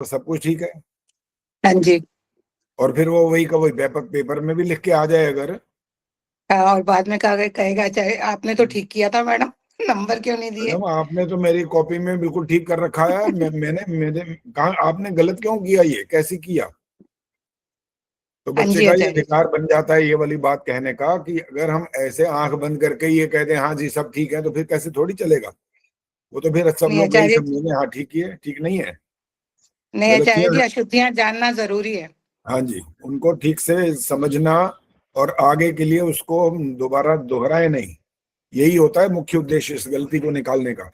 तो सब कुछ ठीक है। हाँ जी। और फिर वो वही का वही पेपर पेपर में भी लिख के आ जाए अगर। और बाद में कहेगा चाहे आपने तो ठीक किया था मैडम, नंबर क्यों नहीं दिए। मैडम आपने तो मेरी कॉपी में बिल्कुल ठीक कर रखा है, मैंने मेरे कहा आपने गलत क्यों किया, ये कैसे किया। तो हाँ बच्चे जी का ये आचार्य जी। अधिकार बन जाता है ये वाली बात कहने का कि अगर हम ऐसे आंख बंद करके ये कहते हैं हाँ जी सब ठीक है, तो फिर कैसे थोड़ी चलेगा। वो तो फिर सब नहीं लोग यही आचार्य जी, समझेंगे हाँ ठीक ही है, ठीक नहीं है, नहीं आचार्य गलतियां। जी, अशुद्धियां जानना जरूरी है। हाँ जी, उनको ठीक से समझना और आगे के लिए उसको हम दोबारा दोहराए नहीं, यही होता है मुख्य उद्देश्य इस गलती को निकालने का।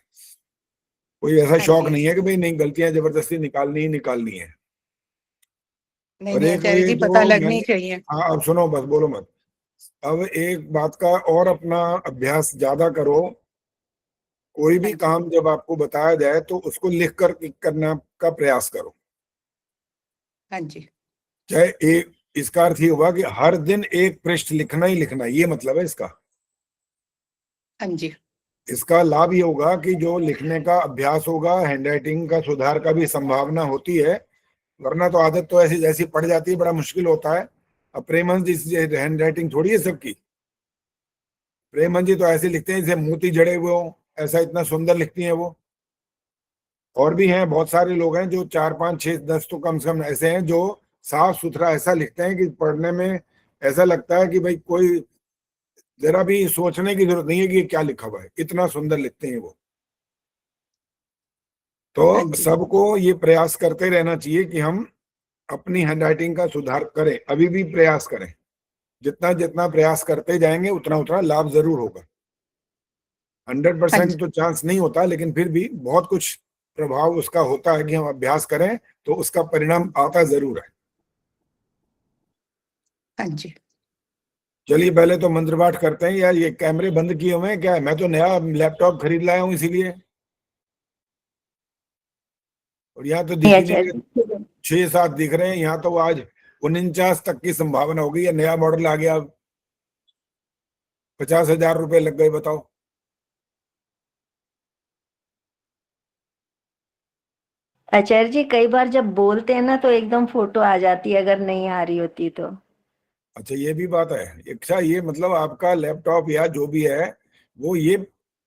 कोई ऐसा हाँ शौक जी नहीं है आचार्य। कि भाई नहीं गलतियां जबरदस्ती निकालनी ही निकालनी है। नहीं और नहीं एक आचार्य ये जी, पता जो लगनी मैंने, चाहिए। हाँ अब सुनो बस बोलो मत। अब एक बात का और अपना अभ्यास ज्यादा करो। कोई हाँ भी जी। काम जब आपको बताया जाए तो उसको लिख कर करना का प्रयास करो। हाँ जी। चाहे एक, इसका अर्थ ये हुआ कि हर दिन एक पृष्ठ लिखना ही लिखना, ये मतलब है इसका। हाँ जी। इसका लाभ ये होगा कि जो लिखने का अभ्यास होगा, हैंडराइटिंग का सुधार का भी संभावना होती है। वरना तो आदत तो ऐसी जैसी पड़ जाती है, बड़ा मुश्किल होता है। अब प्रेमहंस जी हैंड राइटिंग थोड़ी है सबकी। प्रेमहंस जी तो ऐसे लिखते हैं जैसे मोती जड़े हुए हो, ऐसा इतना सुंदर लिखती हैं वो। और भी हैं बहुत सारे लोग हैं जो 4 5 6 10 तो कम से कम ऐसे हैं जो साफ सुथरा ऐसा लिखते हैं कि पढ़ने में ऐसा लगता है कि भाई कोई जरा भी सोचने की जरूरत नहीं है कि ये क्या लिखा हुआ है, इतना सुंदर लिखते हैं वो। हाँ तो जी। सबको ये प्रयास करते रहना चाहिए कि हम अपनी हैंडराइटिंग का सुधार करें, अभी भी प्रयास करें। जितना जितना प्रयास करते जाएंगे उतना उतना लाभ जरूर होगा। हंड्रेड हाँ परसेंट जी। तो चांस नहीं होता, लेकिन फिर भी बहुत कुछ प्रभाव उसका होता है कि हम अभ्यास करें तो उसका परिणाम आता जरूर है। हाँ जी। चलिए पहले तो मंत्र पाठ करते हैं। यार ये कैमरे बंद किए हुए हैं क्या है? मैं तो नया लैपटॉप खरीद लाया हूँ इसीलिए। और यहाँ तो दिख नहीं ही नहीं आचार्य रहे, जी। 6 7 दिख रहे हैं यहाँ तो। आज 49 तक की संभावना हो गई है, नया मॉडल आ गया। 50,000 रुपए लग गए, बताओ। आचार्य जी कई बार जब बोलते हैं ना तो एकदम फोटो आ जाती है, अगर नहीं आ रही होती तो। अच्छा ये भी बात है। अच्छा ये मतलब आपका लैपटॉप या जो भी है वो ये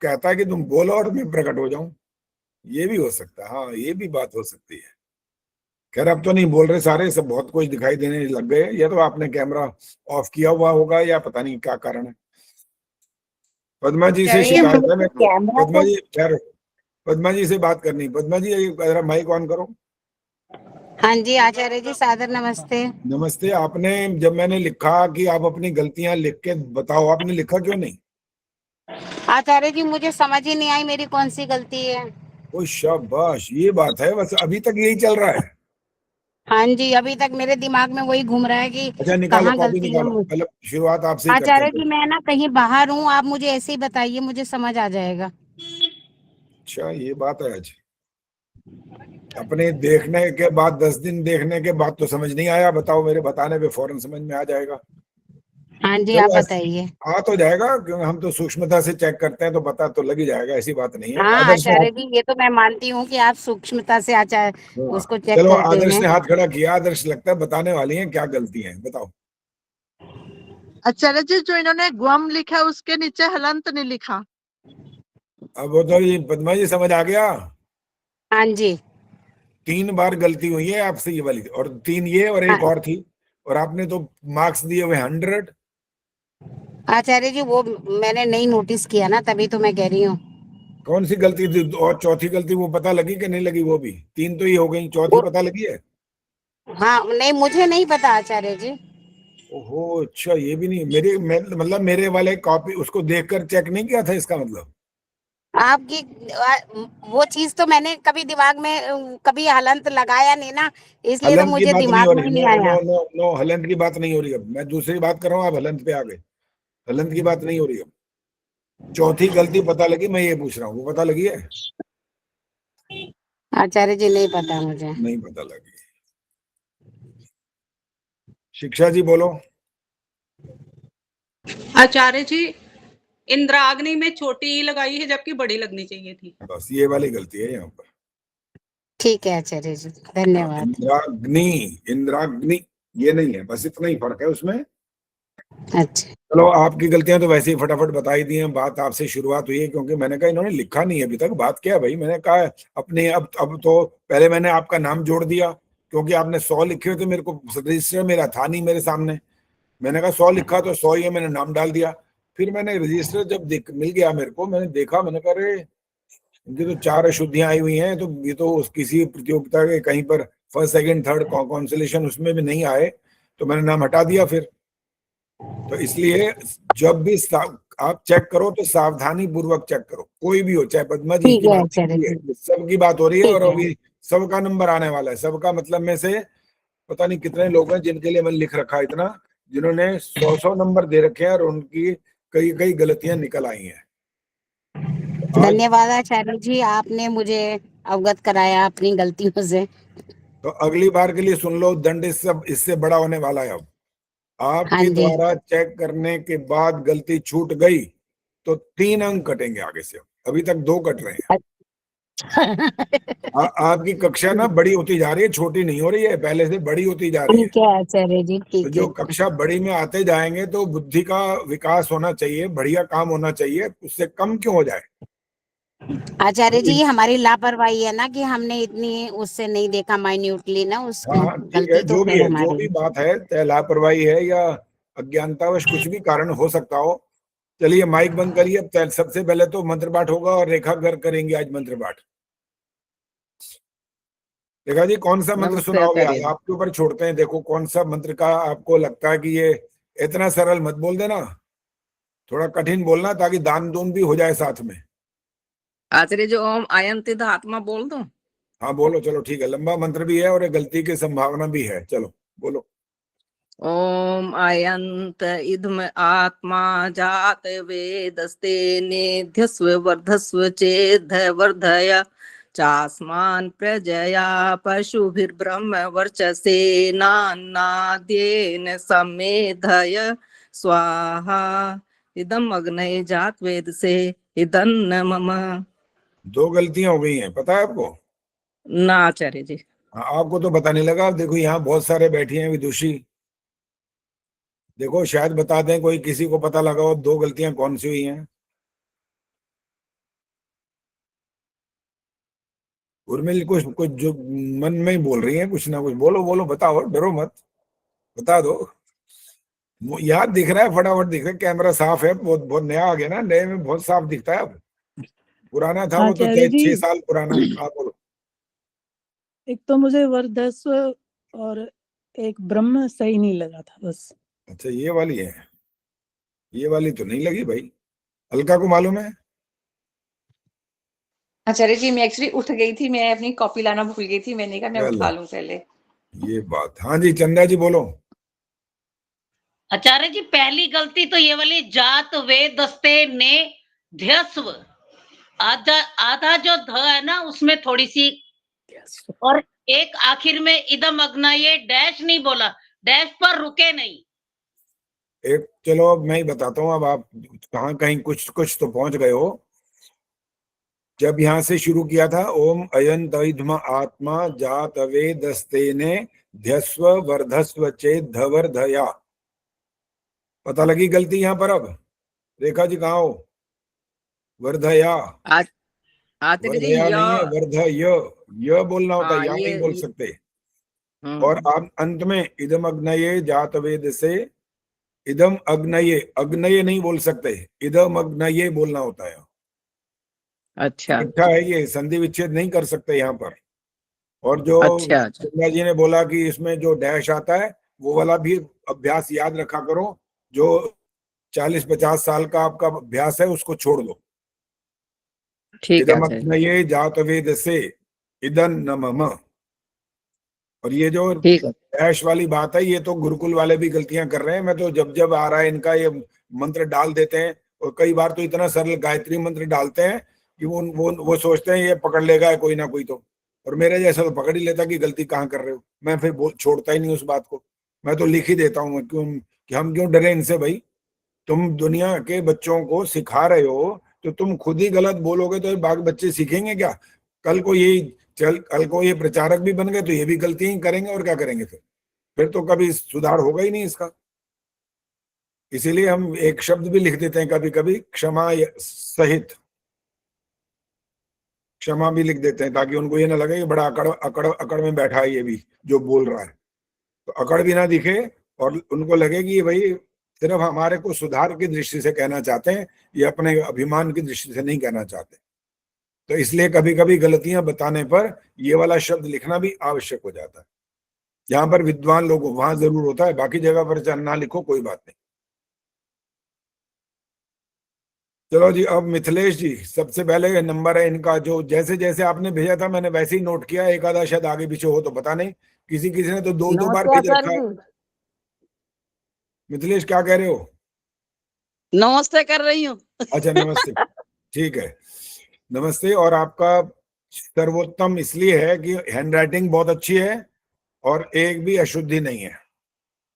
कहता है कि तुम बोलो और मैं प्रकट हो जाऊं, ये भी हो सकता है। हाँ ये भी बात हो सकती है। खैर अब तो नहीं बोल रहे सारे, सब बहुत कुछ दिखाई देने लग गए। या तो आपने कैमरा ऑफ किया हुआ होगा या पता नहीं क्या कारण है। पद्मा जी से आचार्य जी शिकायत है मुझे मेरे को। कैमरा पद्मा तो। जी खैर, पद्मा जी से बात करनी। पद्मा जी जरा माइक ऑन करो। हाँ जी आचार्य जी, सादर नमस्ते। नमस्ते। आपने जब मैंने लिखा कि आप अपनी गलतियां लिख के बताओ, आपने लिखा क्यों नहीं? आचार्य जी मुझे समझ ही नहीं आई मेरी कौन सी गलती है। ओ शाबाश, ये बात है। बस अभी तक यही चल रहा है। हाँ जी, अभी तक मेरे दिमाग में वही घूम रहा है कि अच्छा निकालो, कहाँ कॉपी गलती है निकालो, पहले शुरुआत आपसे ही करते आचार्य हैं। जी मैं ना कहीं बाहर हूँ, आप मुझे ऐसे ही बताइए, मुझे समझ आ जाएगा। अच्छा ये बात है। आज अपने देखने के बाद 10 दिन देखने के बाद तो समझ नहीं आया, बताओ मेरे बताने पे फौरन समझ में आ जाएगा। हाँ जी आप चलो बताइए। आ तो जाएगा क्योंकि हम तो सूक्ष्मता से चेक करते हैं, तो पता तो लग ही जाएगा, ऐसी बात नहीं है। हाँ आदर्श ने आचार्य जी, ये तो मैं मानती हूँ कि आप सूक्ष्मता से हाँ, उसको चेक चलो करते आदर्श हैं। ने हाथ खड़ा किया। आदर्श लगता है बताने वाली है क्या गलती है, बताओ। आचार्य जी जो इन्होंने ग्वम लिखा है उसके नीचे हलंत नहीं लिखा। अब वो तो ये पद्मा जी समझ आ गया। हाँ जी। 3 बार गलती हुई है आपसे ये वाली, और 3 ये और हाँ, एक और थी। और आपने तो मार्क्स दिए हुए 100। आचार्य जी वो मैंने नहीं नोटिस किया ना, तभी तो मैं कह रही हूँ। कौन सी गलती थी? और चौथी गलती वो पता लगी कि नहीं लगी? वो भी 3 तो ये हो गई, चौथी वो- पता लगी है? हाँ नहीं, मुझे नहीं पता आचार्य जी। ओहो अच्छा, ये भी नहीं। मतलब मेरे वाले कॉपी उसको देखकर चेक नहीं किया था इसका मतलब। आपकी वो चीज तो मैंने कभी दिमाग में कभी हलंत लगाया नहीं ना, इसलिए तो हलंत की मुझे बात नहीं दिमाग हो में रही। ही नो नहीं नो आया। नो नो, हलंत की बात नहीं हो रही। अब मैं दूसरी बात कर रहा हूँ, आप हलंत पे आ गए। हलंत की बात नहीं हो रही। अब चौथी गलती पता लगी, मैं ये पूछ रहा हूँ, वो पता लगी है? आचार्य जी नहीं पता मुझे। नहीं पता लगी। शिक्षा जी बोलो। आचार्य जी इंद्राग्नि में छोटी ई लगाई है जबकि बड़ी लगनी चाहिए थी। बस ये वाली गलती है यहाँ पर। ठीक है आचार्य जी, धन्यवाद। इंद्राग्नि, इंद्राग्नि ये नहीं है, बस इतना ही फर्क है उसमें। अच्छा, चलो आपकी गलतियां तो वैसे ही फटाफट बताई दी हैं। बात आपसे शुरुआत हुई है क्योंकि मैंने कहा इन्होंने लिखा नहीं है अभी तक। बात क्या है भाई, मैंने कहा अपने अब तो पहले मैंने आपका नाम जोड़ दिया क्योंकि आपने 100 लिखे हुए थे, मेरे को रजिस्टर मेरा था नहीं मेरे सामने। मैंने कहा 100 लिखा तो 100 ही है, मैंने नाम डाल दिया। फिर मैंने रजिस्टर जब मिल गया मेरे को, मैंने देखा, मैंने कहा अरे इनकी तो 4 अशुद्धियां आई हुई हैं, तो ये तो किसी प्रतियोगिता के कहीं पर फर्स्ट सेकंड थर्ड कॉन्सोलेशन उसमें भी नहीं आए, तो मैंने नाम हटा दिया फिर। तो इसलिए जब भी आप चेक करो तो सावधानी पूर्वक चेक करो, कोई भी हो, चाहे पद्मा जी ठीक की है बात आचार्य नहीं जी। है, सबकी बात हो रही है। ठीक और है। अभी सबका नंबर आने वाला है, सबका मतलब में से पता नहीं कितने लोग हैं जिनके लिए मैंने लिख रखा है इतना, जिन्होंने 100 नंबर दे रखे हैं और उनकी कई कई गलतियां निकल आई हैं। आज धन्यवाद आचार्य जी, आपने मुझे अवगत कराया अपनी गलतियों से। तो अगली बार के लिए सुन लो, दंड इससे बड़ा होने वाला है। अब हाँ आपके जी। द्वारा चेक करने के बाद गलती छूट गई तो 3 अंक कटेंगे आगे से। अभी तक 2 कट रहे हैं। आपकी कक्षा ना बड़ी होती जा रही है, छोटी नहीं हो रही है, पहले से बड़ी होती जा रही है। ठीक है आचार्य जी, तो ठीक जो है। कक्षा बड़ी में आते जाएंगे तो बुद्धि का विकास होना चाहिए, बढ़िया काम होना चाहिए, उससे कम क्यों हो जाए। आचार्य जी, ये हमारी लापरवाही है ना कि हमने इतनी उससे नहीं देखा माइन्यूटली ना, उस हाँ हाँ ठीक है, गलती तो फिर जो हमारी। भी बात है, चाहे लापरवाही है या अज्ञानतावश कुछ भी कारण हो सकता हो। चलिए माइक बंद करिए। अब सबसे पहले तो मंत्र पाठ होगा और रेखा घर करेंगे आज मंत्र पाठ। रेखा जी कौन सा मंत्र नमस्ते सुनाओगे आचार्य आज, जी। आपके ऊपर छोड़ते हैं। देखो कौन सा मंत्र का आपको लगता है कि ये इतना सरल मत बोल देना, थोड़ा कठिन बोलना ताकि दान दून भी हो जाए साथ में। आचार्य जी, ओम आयंतित आत्मा बोल दो। हाँ बोलो, चलो ठीक है, लंबा मंत्र भी है और ये गलती की संभावना भी है, चलो बोलो। ओम आयंत इदम आत्मा जात वेदस्ते नेध्यस्व वर्धस्व चेद वर्धय चास्मान प्रजया पशुभिर्ब्रह्म वर्चसे नान्नाद्येन समेधय स्वाहा इदम अग्नये जात वेद से इदन्न मम। 2 गलतियां हो गई हैं, पता है आपको। ना आचार्य जी। हाँ, आपको तो पता नहीं लगा। देखो यहाँ बहुत सारे बैठे हैं विदुषी, देखो शायद बता दें, कोई किसी को पता लगा हो 2 गलतियां कौन सी हुई हैं। उर्मिल कुछ कुछ जो मन में ही बोल रही है, कुछ ना कुछ बोलो बोलो, बताओ, डरो मत, बता दो। याद दिख रहा है, फटाफट दिख रहा है, कैमरा साफ है, बहुत बहुत नया आ गया ना, नए में बहुत साफ दिखता है अब। पुराना था वो तो आचार्य जी, 6 साल पुराना। आप बोलो। एक तो मुझे वर्धस्व और एक ब्रह्म सही नहीं लगा था बस। अच्छा ये वाली है, ये वाली तो नहीं लगी भाई। अलका को मालूम है। आचार्य जी, मैं एक्चुअली उठ गई थी, मैं अपनी कॉपी लाना भूल गई थी, मैंने कहा मैं चलो, उठा लूं पहले। ये बात। हाँ जी चंदा जी बोलो। आचार्य जी, पहली गलती तो ये वाली जात वे दस्ते ने ध्यस्व, आधा आधा जो ध है ना उसमें थोड़ी सी, और एक आखिर में इदम अग्ना, ये डैश नहीं बोला, डैश पर रुके नहीं। एक चलो अब मैं ही बताता हूँ, अब आप कहाँ कहीं कुछ कुछ तो पहुंच गए हो। जब यहां से शुरू किया था, ओम अयंत ऐध्म आत्मा जात वेदस्तेने ध्यस्व वर्धस्व चेत धवर्धया, पता लगी गलती यहाँ पर। अब रेखा जी कहाँ हो। वर्धया, आचार्य जी वर्धया नहीं है, यह वर्धय बोलना होता है, हाँ या नहीं बोल ये सकते। और आप अंत में इदम अग्नये जात वेद से, इदम अग्नये, अग्नये नहीं बोल सकते, इदम अग्नये बोलना होता है। अच्छा इकट्ठा है, ये संधि विच्छेद नहीं कर सकते यहाँ पर। और जो अच्छा अच्छा चंदा जी ने बोला कि इसमें जो डैश आता है, वो वाला भी अभ्यास याद रखा करो। जो 40-50 साल का आपका अभ्यास है उसको छोड़ दो। ठीक है इदम आचार्य जी, अग्नये जात वेद से इदन नमः। और ये जो ठीक है। डैश वाली बात है, ये तो गुरुकुल वाले भी गलतियां कर रहे हैं। मैं तो जब जब आ रहा है इनका ये मंत्र डाल देते हैं, और कई बार तो इतना सरल गायत्री मंत्र डालते हैं कि वो सोचते हैं ये पकड़ लेगा कोई ना कोई तो, और मेरे जैसा तो पकड़ ही लेता कि गलती कहाँ कर रहे हो। मैं फिर छोड़ता ही नहीं उस बात को, मैं तो लिख ही देता हूँ। क्यों कि हम क्यों डरे इनसे भाई। तुम दुनिया के बच्चों को सिखा रहे हो तो तुम खुद ही गलत बोलोगे तो बाकी बच्चे सीखेंगे क्या। कल को यही चल कल को ये प्रचारक भी बन गए तो ये भी गलतियां ही करेंगे, और क्या करेंगे फिर तो कभी सुधार होगा ही नहीं इसका। इसीलिए हम एक शब्द भी लिख देते हैं कभी कभी, क्षमा सहित, क्षमा भी लिख देते हैं, ताकि उनको ये ना लगे कि बड़ा अकड़ में बैठा है ये भी जो बोल रहा है, तो अकड़ भी ना दिखे और उनको लगे कि ये भाई सिर्फ हमारे को सुधार की दृष्टि से कहना चाहते हैं, ये अपने अभिमान की दृष्टि से नहीं कहना चाहते। तो इसलिए कभी कभी गलतियां बताने पर ये वाला शब्द लिखना भी आवश्यक हो जाता है। जहां पर विद्वान लोग वहां जरूर होता है, बाकी जगह पर ना लिखो कोई बात नहीं। चलो जी, अब मिथिलेश जी, सबसे पहले नंबर है इनका, जो जैसे जैसे आपने भेजा था मैंने वैसे ही नोट किया, एक आधा शायद आगे पीछे हो तो पता नहीं, किसी किसी ने तो दो बार भेज रखा है। मिथिलेश क्या कह रहे हो? नमस्ते कर रही हूँ। अच्छा नमस्ते, ठीक है, नमस्ते। और आपका सर्वोत्तम इसलिए है कि हैंडराइटिंग बहुत अच्छी है और एक भी अशुद्धि नहीं है।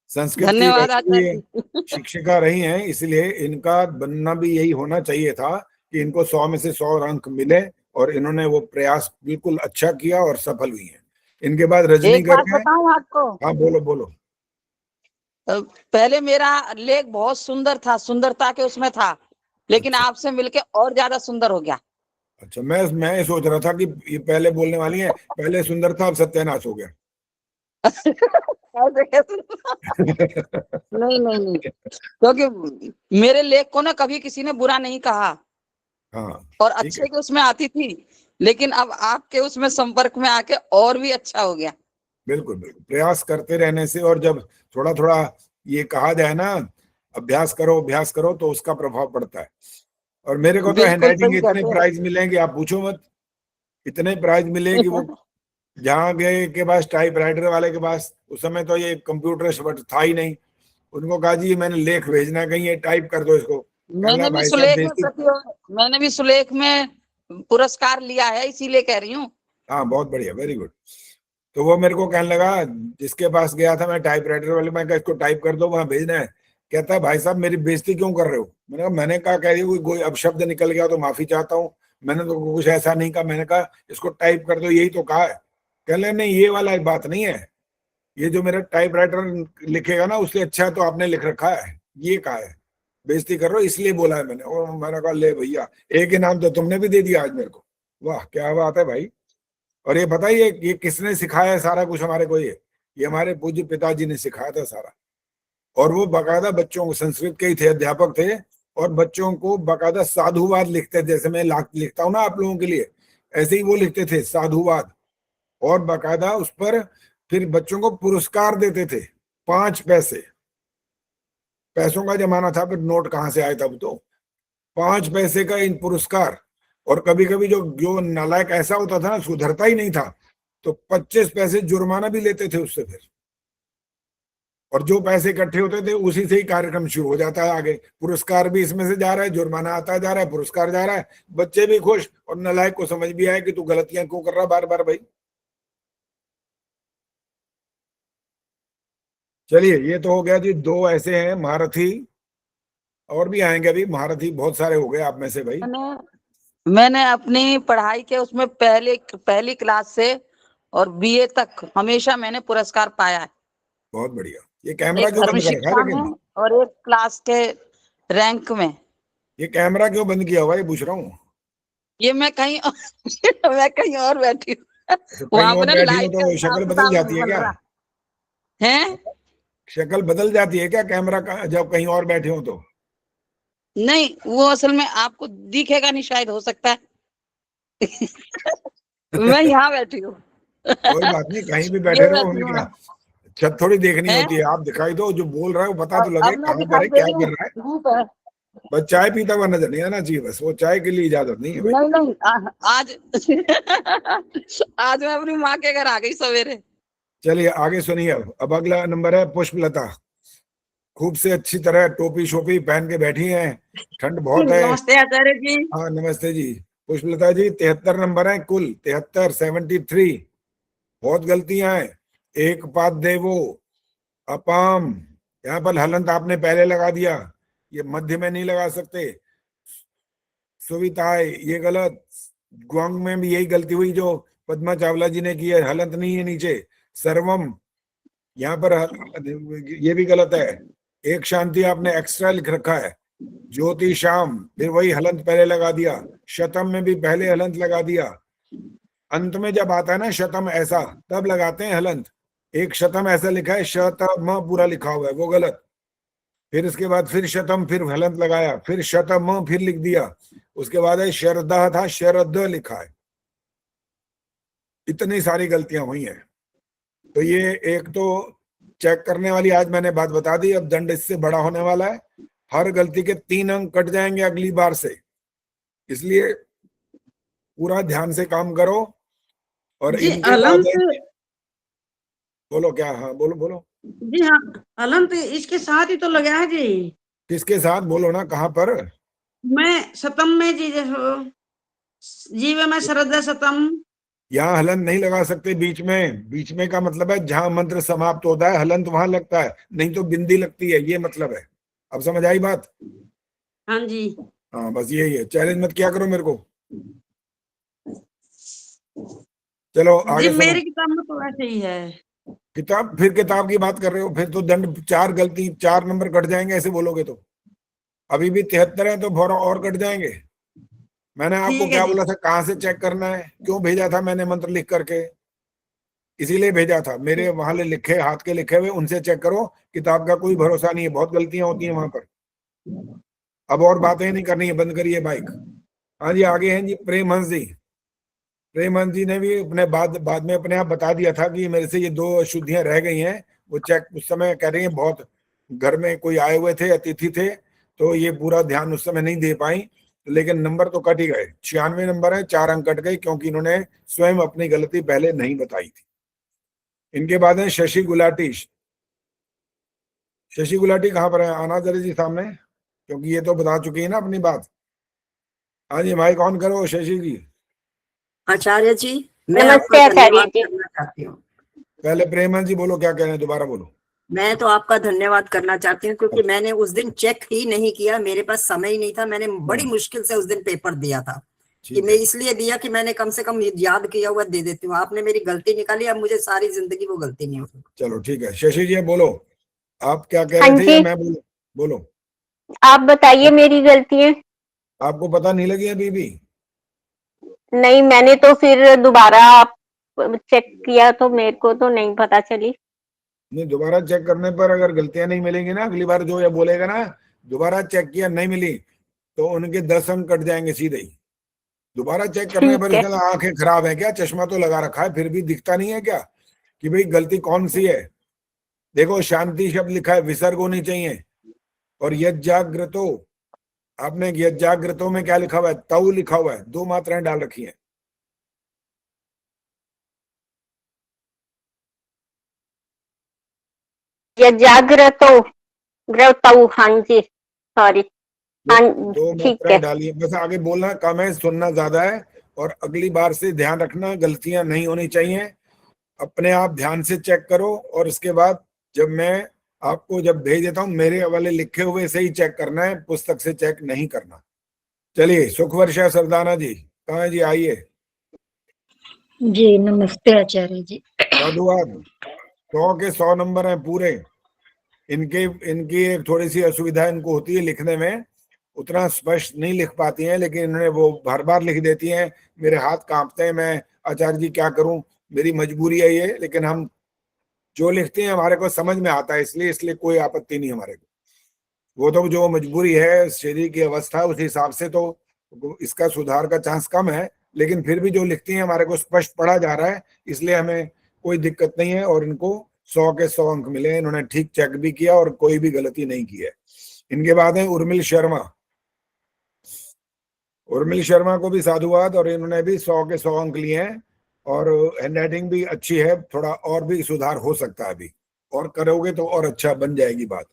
संस्कृत की धन्यवाद वैसे भी आचार्य। शिक्षिका रही हैं, इसलिए इनका बनना भी यही होना चाहिए था कि इनको 100 में से 100 अंक मिले, और इन्होंने वो प्रयास बिल्कुल अच्छा किया और सफल हुई हैं। इनके बाद एक रजनीकर बात हैं। बताऊं आपको, हाँ बोलो बोलो। पहले मेरा लेख बहुत सुंदर था, सुंदरता के उसमें था, लेकिन अच्छा। आपसे मिलके और ज्यादा सुंदर हो गया। अच्छा, मैं सोच रहा था कि ये पहले बोलने वाली हैं, पहले सुंदर था अब सत्यानाश हो गया। ऐसे कैसे? नहीं नहीं नहीं, क्योंकि मेरे लेख को ना कभी किसी ने बुरा नहीं कहा, हाँ और ठीक अच्छे है, के उसमें आती थी, लेकिन अब आपके उसमें संपर्क में आके और भी अच्छा हो गया। बिल्कुल बिल्कुल, प्रयास करते रहने से, और जब थोड़ा थोड़ा ये कहा जाए ना, अभ्यास करो तो उसका प्रभाव पड़ता है। और मेरे को तो बिल्कुल हैंडराइटिंग सही इतने कहते प्राइज मिलेंगे आप पूछो मत, इतने प्राइज मिले कि वो हैं। जहाँ गए के पास, टाइप राइटर वाले के पास, उस समय तो ये कंप्यूटर था ही नहीं, उनको कहा जी मैंने लेख भेजना है, कहीं ये टाइप कर दो इसको, कहने लगा भाई साहब बेइज्जती। मैंने भी सुलेख में पुरस्कार लिया है, इसीलिए कह रही हूँ। हाँ बहुत बढ़िया, वेरी गुड। तो वो मेरे को कहने लगा, जिसके पास गया था मैं टाइप राइटर वाले, मैं कहा इसको टाइप कर दो वहां भेजना है, कहता है भाई साहब मेरी बेइज्जती क्यों कर रहे हो? मैंने कहा कह रही कोई अपशब्द निकल गया तो माफी चाहता हूँ, मैंने तो कुछ ऐसा नहीं कहा, मैंने कहा इसको टाइप कर दो, यही तो कहा है। कह ले नहीं ये वाला बात नहीं है, ये जो मेरा टाइप राइटर लिखेगा ना उससे अच्छा तो आपने लिख रखा है, ये कहा है, बेइज्जती कर रहे हो इसलिए बोला है मैंने। और मैंने कहा ले भैया, एक इनाम तो तुमने भी दे दिया आज मेरे को, वाह क्या बात है भाई। और ये पता ही ये किसने सिखाया है सारा कुछ हमारे को? ये हमारे पूज्य पिताजी ने सिखाया था सारा। और वो बाकायदा बच्चों को, संस्कृत के ही थे, अध्यापक थे, और बच्चों को बाकायदा साधुवाद लिखते, जैसे मैं लिखता हूँ ना आप लोगों के लिए, ऐसे ही वो लिखते थे साधुवाद, और बाकायदा उस पर फिर बच्चों को पुरस्कार देते थे, 5 पैसे, पैसों का जमाना था, फिर नोट कहाँ से आए तब तो, 5 पैसे का इन पुरस्कार। और कभी कभी जो नालायक ऐसा होता था ना, सुधरता ही नहीं था, तो 25 पैसे जुर्माना भी लेते थे उससे फिर, और जो पैसे इकट्ठे होते थे उसी से ही कार्यक्रम शुरू हो जाता है आगे, पुरस्कार भी इसमें से जा रहा है, जुर्माना आता जा रहा है, पुरस्कार जा रहा है, बच्चे भी खुश, और नालायक को समझ भी आया कि तू गलतियां क्यों कर रहा बार बार भाई। चलिए ये तो हो गया जी, 2 ऐसे हैं महारथी, और भी आएंगे अभी महारथी, बहुत सारे हो गए आप में से भाई। मैंने अपनी पढ़ाई के उसमें पहली क्लास से और बीए तक हमेशा मैंने पुरस्कार पाया है। बहुत बढ़िया। ये कैमरा एक क्यों धर्म बंद कर रखा शिक्षा है में लेकिन? और एक क्लास के रैंक में। ये कैमरा क्यों बंद किया हुआ है, ये पूछ रहा हूँ। ये मैं कहीं मैं कहीं और बैठी हूँ, अच्छा, कहीं वहां और पर ना बैठी हो लाइट का तो हिसाब शक्ल बदल किताब जाती नहीं है बन क्या? रहा है। शक्ल बदल जाती है क्या कैमरा का जब कहीं और बैठे हो तो? नहीं, वो असल में आपको दिखेगा नहीं, शायद हो सकता है। मैं यहाँ बैठी हूँ। कोई बात नहीं, कहीं भी बैठे ये रहो, बैठी हमें हूँ क्या, छत थोड़ी देखनी है। होती है, आप दिखाई दो, जो बोल रहा है वो पता तो लगे अब मैं कहाँ पर दिखाई है, दे क्या रही हूँ, कर रहा है। धूप है। बस चाय पीता हुआ नजर नहीं आना चाहिए, बस वो चाय के लिए इजाजत नहीं है भाई। नहीं नहीं, आज आज मैं अपनी माँ के घर आ गई सवेरे। चलिए आगे सुनिए। अब अगला नंबर है पुष्पलता, खूब से अच्छी तरह टोपी शोपी पहन के बैठी हैं, ठंड बहुत है। नमस्ते आचार्य जी। हाँ नमस्ते जी। पुष्पलता जी 73 नंबर है कुल, 73, 73। बहुत गलतियां हैं, एक पाद देवो, अपाम, यहाँ पर हलंत आपने पहले लगा दिया, ये मध्य में नहीं लगा सकते। सुविताएं ये गलत, ग्वांग में भी यही गलती हुई, जो पद्मा चावला जी ने की है, हलंत नहीं है नीचे। सर्वम यहाँ पर ये भी गलत है। एक शांति आपने एक्स्ट्रा लिख रखा है। ज्योति शाम, फिर वही हलंत पहले लगा दिया। शतम में भी पहले हलंत लगा दिया। अंत में जब आता है ना शतम ऐसा, तब लगाते हैं हलंत। एक शतम ऐसा लिखा है, शतम पूरा लिखा हुआ है, वो गलत। फिर इसके बाद फिर शतम, फिर हलंत लगाया, फिर शतम फिर लिख दिया। उसके बाद है शरदा था, शरद लिखा है। इतनी सारी गलतियां हुई हैं। तो ये एक तो चेक करने वाली आज मैंने बात बता दी। अब दंड इससे बड़ा होने वाला है। हर गलती के 3 अंक कट जाएंगे अगली बार से, इसलिए पूरा ध्यान से काम करो। और जी इनके बाद हलंत, बोलो क्या? हाँ बोलो बोलो। जी हाँ, हलंत इसके साथ ही तो लगा है जी। किसके साथ? बोलो ना, कहाँ पर? मैं सतम में जी, जीव में श्रद्धा सतम। यहाँ हलंत नहीं लगा सकते बीच में। बीच में का मतलब है जहां मंत्र समाप्त होता है, हलंत वहां लगता है, नहीं तो बिंदी लगती है, ये मतलब है। अब समझ आई बात? हाँ जी। हाँ बस यही है। चैलेंज मत क्या करो मेरे को। चलो जी आगे मेरी सुनो। किताब में तो ऐसे ही है। किताब? फिर किताब की बात कर रहे हो? फिर तो दंड 4 गलती 4 नंबर कट जाएंगे ऐसे बोलोगे तो। अभी भी 73 है तो थोड़ा और कट जाएंगे। मैंने आपको ठीक है क्या जी। बोला था, कहाँ से चेक करना है, क्यों भेजा था मैंने मंत्र लिख करके? इसीलिए भेजा था। मेरे वहां लिखे, हाथ के लिखे हुए, उनसे चेक करो। किताब का कोई भरोसा नहीं है, बहुत गलतियां होती हैं वहां पर। अब और बातें नहीं करनी है, बंद करिए बाइक। हाँ जी, आगे हैं जी प्रेम हंस जी। प्रेम हंस जी ने भी अपने बाद में अपने आप बता दिया था कि मेरे से ये 2 अशुद्धियां रह गई हैं। वो चेक उस समय कह रही हैं, बहुत घर में कोई आए हुए थे, अतिथि थे, तो ये पूरा ध्यान उस समय नहीं दे पाई। लेकिन नंबर तो कट ही गए। 96 नंबर है, 4 अंक कट गए, क्योंकि इन्होंने स्वयं अपनी गलती पहले नहीं बताई थी। इनके बाद है शशि गुलाटी। शशि गुलाटी कहाँ पर है? आना जरा जी सामने, क्योंकि ये तो बता चुकी है ना अपनी बात। हाँ जी, माइक ऑन करो शशि जी। आचार्य जी, मैं नमस्ते आपका आचार्य धन्यवाद जी। करना चाहती हूँ। पहले प्रेमन जी बोलो, क्या कह रहे हैं, दोबारा बोलो। मैं तो आपका धन्यवाद करना चाहती हूँ, क्योंकि मैंने उस दिन चेक ही नहीं किया, मेरे पास समय ही नहीं था। मैंने बड़ी मुश्किल से उस दिन पेपर दिया था, कि मैं इसलिए दिया कि मैंने कम से कम याद किया हुआ दे देती हूँ। आपने मेरी गलती निकाली, अब मुझे सारी जिंदगी वो गलती नहीं होगी। चलो ठीक है। शशि जी बोलो, आप क्या कह हाँ रहे थे जी। या मैं बोलो? बोलो, आप बताइए मेरी गलती है। आपको पता नहीं लगी अभी भी? नहीं, मैंने तो फिर दोबारा चेक किया तो मेरे को तो नहीं पता चली। नहीं, दोबारा चेक करने पर अगर गलतियां नहीं मिलेंगी ना, अगली बार जो ये बोलेगा ना, दोबारा चेक किया नहीं मिली, तो उनके 10 अंक कट जाएंगे सीधे ही। दोबारा चेक करने पर ठीक है। इसका आंखें खराब है क्या? चश्मा तो लगा रखा है, फिर भी दिखता नहीं है क्या कि भाई गलती कौन सी है? देखो, शांति शब्द लिखा है, विसर्ग होनी चाहिए। और यज्जाग्रतो, आपने यज्जाग्रतो में क्या लिखा हुआ है? तऊ लिखा हुआ है, 2 मात्राएं डाल रखी हैं। जागृतो ग्रतौ, हाँ जी, सॉरी। हाँ, 2 ठीक मात्राएं है। डाली है, बस आगे बोलना कम है, सुनना ज्यादा है। और अगली बार से ध्यान रखना, गलतियां नहीं होनी चाहिए। अपने आप ध्यान से चेक करो, और उसके बाद जब मैं आपको जब भेज देता हूँ, मेरे वाले लिखे हुए से ही चेक करना है, पुस्तक से चेक नहीं करना। चलिए, सुखवर्षा सरदाना जी कहाँ है जी? आइए। जी नमस्ते आचार्य जी। साधुवाद। 100 के 100 नंबर हैं पूरे। इनकी एक थोड़ी सी असुविधा इनको होती है लिखने में, उतना स्पष्ट नहीं लिख पाती हैं, लेकिन इन्होंने वो बार बार लिख देती हैं। मेरे हाथ कांपते हैं, मैं आचार्य जी क्या करूं, मेरी मजबूरी है ये। लेकिन हम जो लिखते हैं हमारे को समझ में आता है, इसलिए कोई आपत्ति नहीं हमारे को। वो तो जो मजबूरी है, शरीर की अवस्था, उस हिसाब से तो इसका सुधार का चांस कम है। लेकिन फिर भी जो लिखती हैं हमारे को स्पष्ट पढ़ा जा रहा है, इसलिए हमें कोई दिक्कत नहीं है। और इनको 100 के 100 अंक मिले। इन्होंने ठीक चेक भी किया और कोई भी गलती नहीं की है। इनके बाद है उर्मिल शर्मा। उर्मिल शर्मा को भी साधुवाद, और इन्होंने भी 100 के 100 अंक लिए हैं। और हैंडराइटिंग भी अच्छी है, थोड़ा और भी सुधार हो सकता है अभी, और करोगे तो और अच्छा बन जाएगी बात।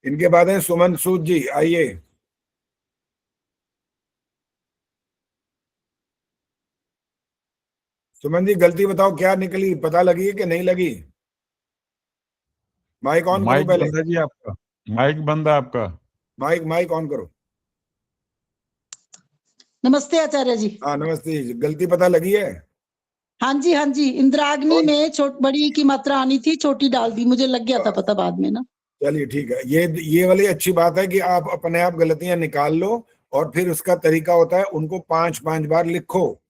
इनके बाद है सुमन सूद जी, आइए। सुमन जी गलती बताओ, क्या निकली, पता लगी है कि नहीं लगी? माइक ऑन करो माइक पहले। बंद है जी आपका, माइक बंद है आपका। माइक ऑन करो। नमस्ते आचार्य जी। हाँ नमस्ते जी, गलती पता लगी है? हाँ जी इंद्राग्नि में बड़ी की मात्रा आनी थी, छोटी डाल दी, मुझे लग गया था पता बाद में ना। चलिए ठीक है, ये वाली अच्छी बात है कि आप अपने आप गलतियां निकाल लो, और फिर उसका तरीका होता है उनको 5-5 बार लिखो,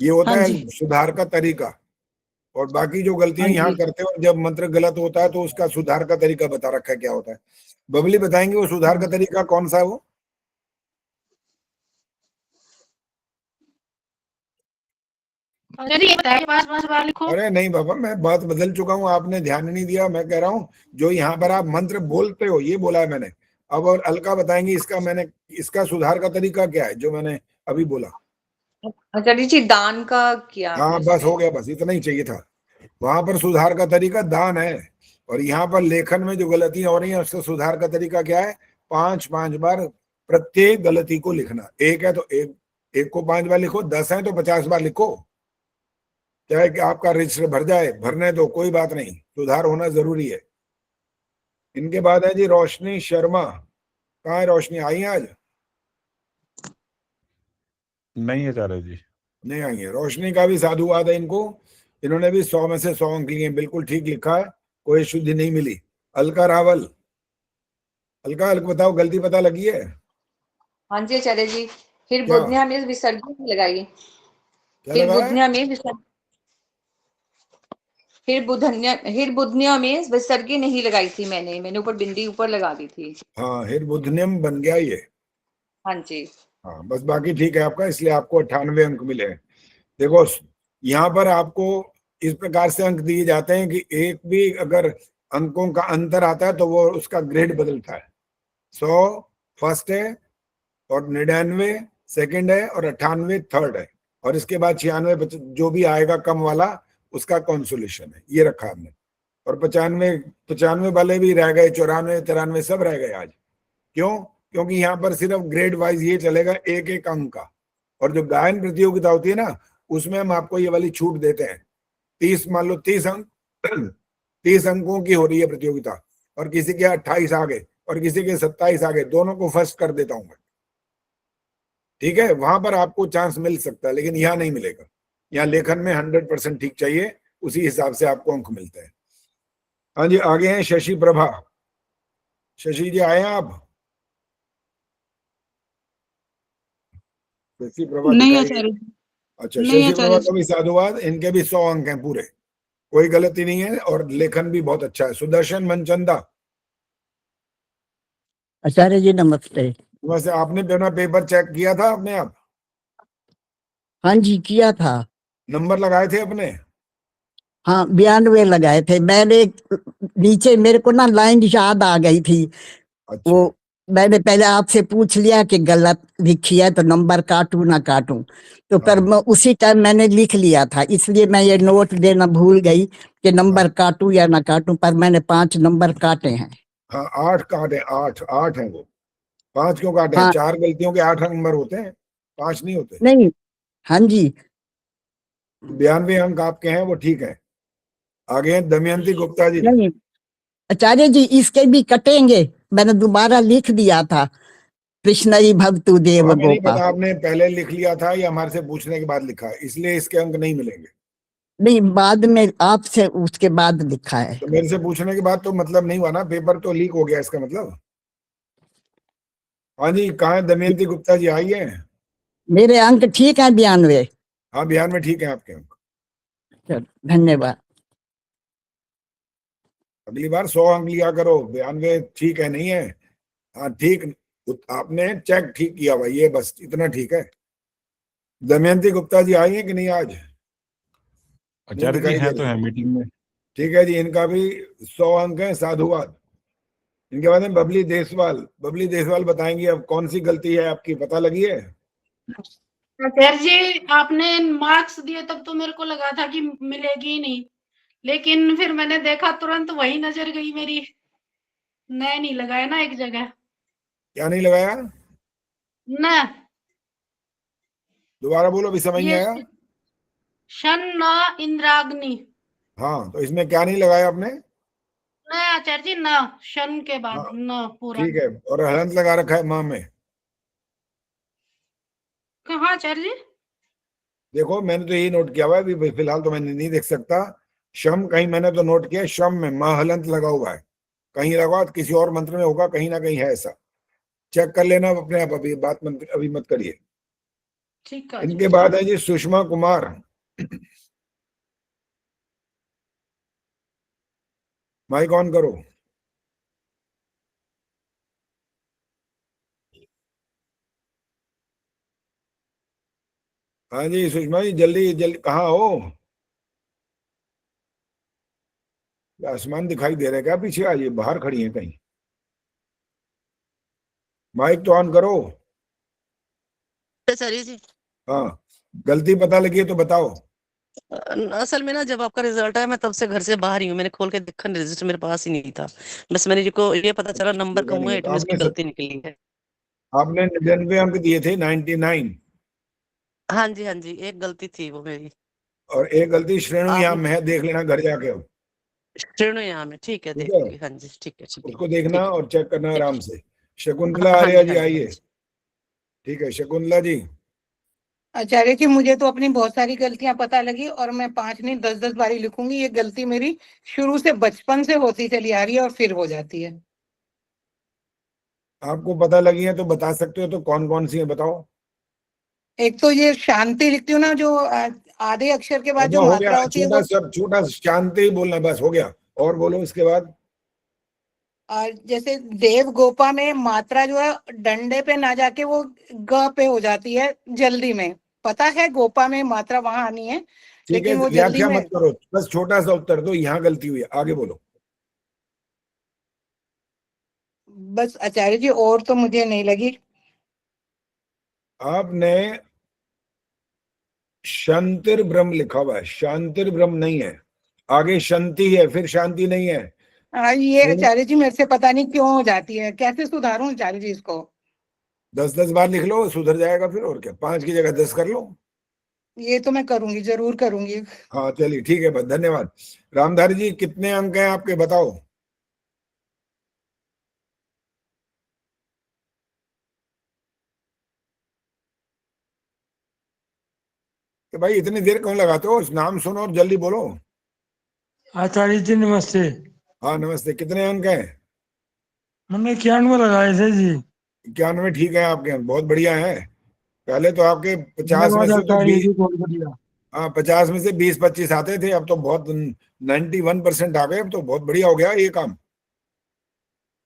ये होता हाँ है जी। सुधार का तरीका। और बाकी जो गलतियां हाँ यहाँ जी। करते हो, जब मंत्र गलत होता है तो उसका सुधार का तरीका बता रखा है क्या होता है। बबली बताएंगे वो सुधार का तरीका कौन सा है वो? अरे नहीं बाबा, मैं बात बदल चुका हूँ, आपने ध्यान नहीं दिया। मैं कह रहा हूँ जो यहाँ पर आप मंत्र बोलते हो ये बोला है मैंने। अब और अलका बताएंगी इसका सुधार का तरीका क्या है जो मैंने अभी बोला। आचार्य जी दान का किया हाँ आपने बस हो इसमें। गया, बस इतना ही चाहिए था। वहां पर सुधार का तरीका दान है, और यहाँ पर लेखन में जो गलतियां हो रही हैं उसका सुधार का तरीका क्या है? 5-5 बार प्रत्येक गलती को लिखना। एक है तो एक को 5 बार लिखो, 10 है तो 50 बार लिखो, चाहे कि आपका रजिस्टर भर जाए, भरने दो, कोई बात नहीं, सुधार होना जरूरी है। इनके बाद है जी रोशनी शर्मा। कहाँ है रोशनी, आई है आज? नहीं आचार्य जी। नहीं आई है। रोशनी का भी साधुवाद है इनको, इन्होंने भी 100 में से 100 अंक लिए, बिल्कुल ठीक लिखा है, कोई शुद्धि नहीं मिली। अलका रावल, अलका बताओ गलती पता लगी है? हाँ जी आचार्य जी, फिर क्या बुधनिया में विसर्जन लगाइए। क्या फिर लगा है? बुधनिया में फिर बुधनिया में विसर्गी नहीं लगाई थी मैंने ऊपर बिंदी ऊपर लगा दी थी। हाँ हिरबुद्धनियम बन गया ये। हाँ जी। हाँ बस बाकी ठीक है आपका, इसलिए आपको 98 अंक मिले हैं। देखो यहाँ पर आपको इस प्रकार से अंक दिए जाते हैं कि एक भी अगर अंकों का अंतर आता है तो वो उसका ग्रेड बदलता है। 100 फर्स्ट है, और 99 सेकंड है, और 98 थर्ड है, और इसके बाद 96 जो भी आएगा कम वाला उसका कॉन्सोलेशन है, ये रखा हमने। और 95 वाले भी रह गए, 94 93 सब रह गए आज। क्यों? क्योंकि यहाँ पर सिर्फ ग्रेड वाइज ये चलेगा, एक एक अंक का। और जो गायन प्रतियोगिता होती है ना, उसमें हम आपको ये वाली छूट देते हैं। 30 मान लो 30 अंक 30 अंकों की हो रही है प्रतियोगिता, और किसी के 28 आ गए और किसी के 27 आ गए, दोनों को फर्स्ट कर देता हूं मैं, ठीक है? वहां पर आपको चांस मिल सकता है, लेकिन यहाँ नहीं मिलेगा। यहाँ लेखन में 100% ठीक चाहिए, उसी हिसाब से आपको अंक मिलते हैं। हाँ जी, आगे हैं शशि प्रभा। शशि जी आए हैं आप? शशि प्रभा नहीं दिखाई आचार्य। अच्छा, नहीं शशि प्रभा आचार्य का भी साधुवाद, इनके भी 100 अंक हैं पूरे, कोई गलती नहीं है, और लेखन भी बहुत अच्छा है। सुदर्शन मनचंदा। आचार्य जी नमस्ते। वैसे आपने अपना पेपर चेक किया था अपने आप? हाँ जी किया था। नंबर लगाए थे अपने? हाँ 92 लगाए थे मैंने। नीचे मेरे को ना लाइन याद आ गई थी। अच्छा। वो मैंने पहले आपसे पूछ लिया कि गलत लिखी है तो नंबर काटूं ना काटूं, तो पर मैं उसी टाइम मैंने लिख लिया था, इसलिए मैं ये नोट देना भूल गई कि नंबर काटूं या ना काटूं, पर मैंने 5 नंबर काटे हैं। हाँ 8 काटे, 8 हैं वो। 5 क्यों काटे हैं? हाँ 4 गलतियों के 8 नंबर होते हैं, 5 नहीं होते। नहीं, हाँ जी 92 अंक आपके हैं, वो ठीक है। आगे हैं दमयंती गुप्ता जी। नहीं आचार्य जी इसके भी कटेंगे, मैंने दोबारा लिख दिया था, कृष्णई भवतु देव हमें नहीं गोपा। पता आपने पहले लिख लिया था या हमारे से पूछने के बाद लिखा है, इसलिए इसके अंक नहीं मिलेंगे। नहीं बाद में आपसे उसके बाद लिखा है। तो मेरे से पूछने के बाद तो मतलब नहीं हुआ ना, पेपर तो लीक हो गया इसका मतलब। हाँ जी, कहाँ है दमयंती गुप्ता जी, आई है? मेरे अंक ठीक है 92। हाँ बिहार में ठीक है आपके अंक। चलो धन्यवाद। अगली बार 100 अंक लिया करो, 92 ठीक है नहीं है? हाँ ठीक, आपने चेक ठीक किया भाई, ये बस इतना ठीक है। दमयंती गुप्ता जी आई है कि नहीं आज? आचार्य जी हैं तो है मीटिंग में। ठीक है जी, इनका भी 100 अंक है, साधुवाद। इनके बाद में बबली देसवाल। बबली देसवाल बताएंगी अब कौन सी गलती है आपकी, पता लगी है? आचार्य जी आपने मार्क्स दिए तब तो मेरे को लगा था कि मिलेगी ही नहीं, लेकिन फिर मैंने देखा तुरंत वही नजर गई मेरी, नया नहीं लगाया ना एक जगह। क्या नहीं लगाया? न दोबारा बोलो, अभी समझ नहीं आया। शन न इंद्राग्नि। हाँ तो इसमें क्या नहीं लगाया आपने? न आचार्य जी, न शन के बाद न पूरा। ठीक है, और हलंत लगा रखा है माँ में। कहाँ आचार्य जी? देखो मैंने तो यही नोट किया हुआ है, अभी फिलहाल तो मैंने नहीं देख सकता। शम कहीं मैंने तो नोट किया, शम में महलंत लगा हुआ है, कहीं लगा हुआ, किसी और मंत्र में होगा, कहीं ना कहीं है ऐसा। चेक कर लेना अपने आप, अभी बात मत अभी मत करिए। ठीक है इनके बाद है जी सुषमा कुमार। माइक ऑन करो। हाँ जी सुषमा जी, जल्दी जल्दी, कहाँ हो? आसमान दिखाई दे रहा है क्या पीछे? आज ये बाहर खड़ी है कहीं? माइक तो ऑन करो। सर जी, हाँ, गलती पता लगी है तो बताओ। असल में ना जब आपका रिजल्ट आया मैं तब से घर से बाहर ही हूँ, मैंने खोल के देखा रजिस्टर मेरे पास ही नहीं था। बस मैंने को ये पता चला नंबर कम हुआ, इट मींस की गलती निकली है। आपने 99 अंक दिए थे, 99। हाँ जी हाँ जी, एक गलती थी वो मेरी। और एक गलती श्रेणु यहाँ में है, देख लेना घर जाके। अब श्रेणु यहाँ में, ठीक है, ठीक देख है, लूंगी। हाँ जी, ठीक है, ठीक है, उसको देखना ठीक है, और चेक करना ठीक आराम है। से। शकुंतला हाँ आर्या जी, जी हाँ जी, आइए। हाँ जी। ठीक है शकुंतला जी। आचार्य जी, मुझे तो अपनी बहुत सारी गलतियां पता लगी और मैं 5 नहीं 10-10 बारी लिखूंगी। ये गलती मेरी शुरू से बचपन से होती चली आ रही है और फिर हो जाती है। आपको पता लगी है तो बता सकते हो, तो कौन कौन सी है बताओ। एक तो ये शांति लिखती हूँ ना, जो आधे अक्षर के बाद जो हो गया, मात्रा होती है छोटा वो, सब छोटा शांति ही बोलना, बस हो गया। और बोलो इसके बाद। जैसे देव गोपा में मात्रा जो है डंडे पे ना जाके वो ग पे हो जाती है जल्दी में। पता है गोपा में मात्रा वहां आनी है, ठीक है, लेकिन वो जल्दी व्याख्या में। मत करो, बस छोटा सा उत्तर दो, यहाँ गलती हुई है, आगे बोलो। बस आचार्य जी, और तो मुझे नहीं लगी। आपने शांतिर ब्रह्म लिखा हुआ है, शांतिर ब्रह्म नहीं है, आगे शांति है, फिर शांति नहीं है। ये आचार्य जी मेरे से पता नहीं क्यों हो जाती है, कैसे सुधारूं आचार्य जी इसको? 10-10 बार लिख लो, सुधर जाएगा फिर, और क्या, 5 की जगह 10 कर लो। ये तो मैं करूंगी, जरूर करूंगी। हाँ चलिए ठीक है, बस धन्यवाद। रामधारी जी कितने अंक हैं आपके, बताओ। कि भाई इतनी देर क्यों लगाते हो, नाम सुनो और जल्दी बोलो। आचार्य जी नमस्ते। हाँ नमस्ते, कितने अंक हैं? मैंने 91 लगाए थे जी। 91 ठीक है आपके, बहुत बढ़िया है। पहले तो आपके 50 में धन्यवाद से तो आचार्य 20, जी, बहुत बढ़िया। हाँ 50 में से 20-25 आते थे, अब तो बहुत 91% आ गए, अब तो बहुत बढ़िया हो गया ये काम।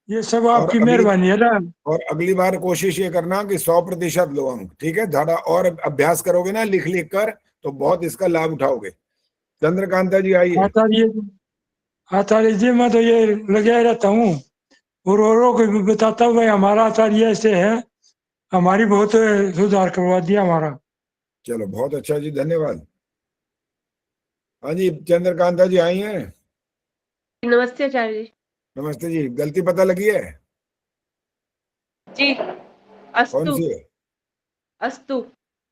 ये सब आपकी मेहरबानी है ना। और अगली बार कोशिश ये करना कि 100% लो अंक, ठीक है? ज्यादा और अभ्यास करोगे ना लिख लिख कर, तो बहुत इसका लाभ उठाओगे। चंद्रकांता जी आइए। आचार्य जी मैं तो ये लगे रहता हूँ और औरों को भी बताता हूँ, भाई हमारा आचार्य ऐसे है, हमारी बहुत सुधार करवा दिया हमारा। चलो बहुत अच्छा जी, धन्यवाद। हाँ जी चंद्रकांता जी आई हैं। नमस्ते आचार्य जी। नमस्ते जी, गलती पता लगी है? जी, कौन अस्तु सी है? अस्तु।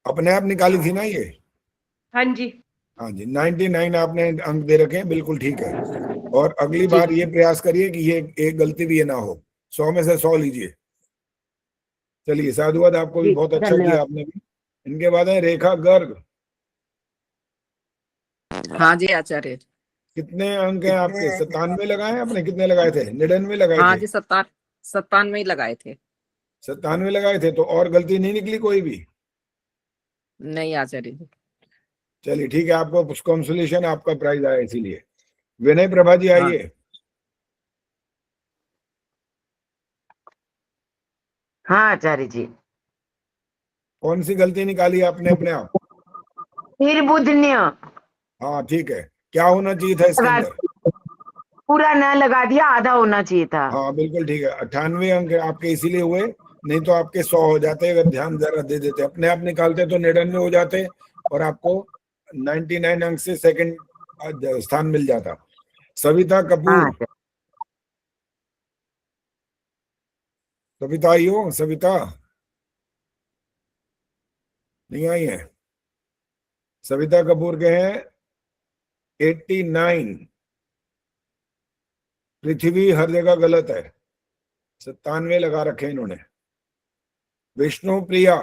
अपने आप निकाली थी ना ये? हाँ जी। हाँ जी, 99 आपने अंक दे रखे हैं, बिल्कुल ठीक है। और अगली बार ये प्रयास करिए कि ये एक गलती भी ये ना हो, 100 में से 100 लीजिए। चलिए साधुवाद, आपको भी बहुत अच्छा किया आपने भी। इनके बाद है रेखा गर्ग। हाँ जी आचार्य। कितने अंक हैं आपके? 97 लगाए आपने? कितने लगाए थे? 99 लगाए हाँ थे? जी 97 ही लगाए थे। 97 लगाए थे, तो और गलती नहीं निकली कोई भी? नहीं आचार्य जी। चलिए ठीक है, आपको कंसोलेशन, आपका प्राइज आया इसीलिए। विनय प्रभा जी आइए। हाँ आचार्य जी। कौन सी गलती निकाली आपने अपने आप? निर्बुद्धन्य। हाँ ठीक है, क्या होना चाहिए था इसके अंदर? पूरा न लगा दिया, आधा होना चाहिए था। हाँ बिल्कुल ठीक है, 98 अंक आपके इसीलिए हुए, नहीं तो आपके 100 हो जाते अगर ध्यान जरा दे देते। अपने आप निकालते तो 99 हो जाते और आपको 99 अंक से सेकंड स्थान मिल जाता। सविता कपूर। सविता आई हो? सविता नहीं आई है? सविता कपूर के हैं 89। पृथ्वी हर जगह गलत है, 97 लगा रखे इन्होंने। विष्णु प्रिया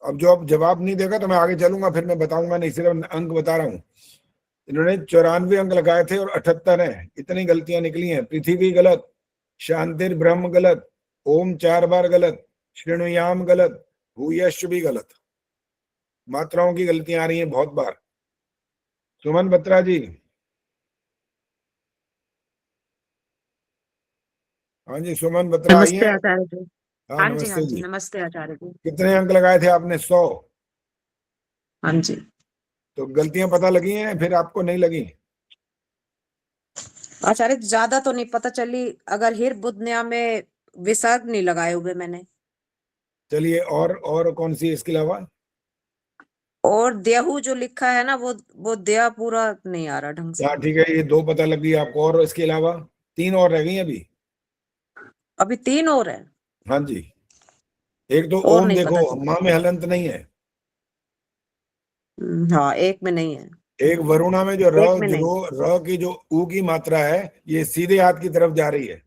अब जो अब जवाब नहीं देगा तो मैं आगे चलूंगा, फिर मैं बताऊंगा नहीं, सिर्फ अंक बता रहा हूँ। इन्होंने 94 अंक लगाए थे और 78 है, इतनी गलतियां निकली हैं। पृथ्वी गलत, शांतिर ब्रह्म गलत, ओम 4 बार गलत, श्रेणुयाम गलत, भूयश्च भी गलत। मात्राओं की गलतियां आ रही हैं बहुत बार। सुमन बत्रा जी, हाँ जी सुमन बत्रा आई नमस्ते है। आचार्य जी। हाँ हाँ जी, नमस्ते हाँ जी, जी। नमस्ते आचार्य जी। कितने अंक लगाए थे आपने? 100। हाँ जी। तो गलतियां पता लगी हैं, फिर आपको नहीं लगी? आचार्य ज्यादा तो नहीं पता चली, अगर हिर बुधन्या में विसर्ग नहीं लगाए हुए मैंने। चलिए, और कौन सी इसके अलावा? और देहू जो लिखा है ना, वो दया पूरा नहीं आ रहा ढंग से। हाँ ठीक है, ये 2 पता लग गई आपको, और इसके अलावा 3 और रह गई अभी। अभी 3 और है। हाँ जी, एक तो और ओम नहीं पता देखो, चला। माँ में हलंत नहीं है। हाँ, एक में नहीं है। एक वरुणा में जो र, एक में नहीं। जो र की जो ऊ की मात्रा है, ये सीधे हाथ की तरफ जा रही है।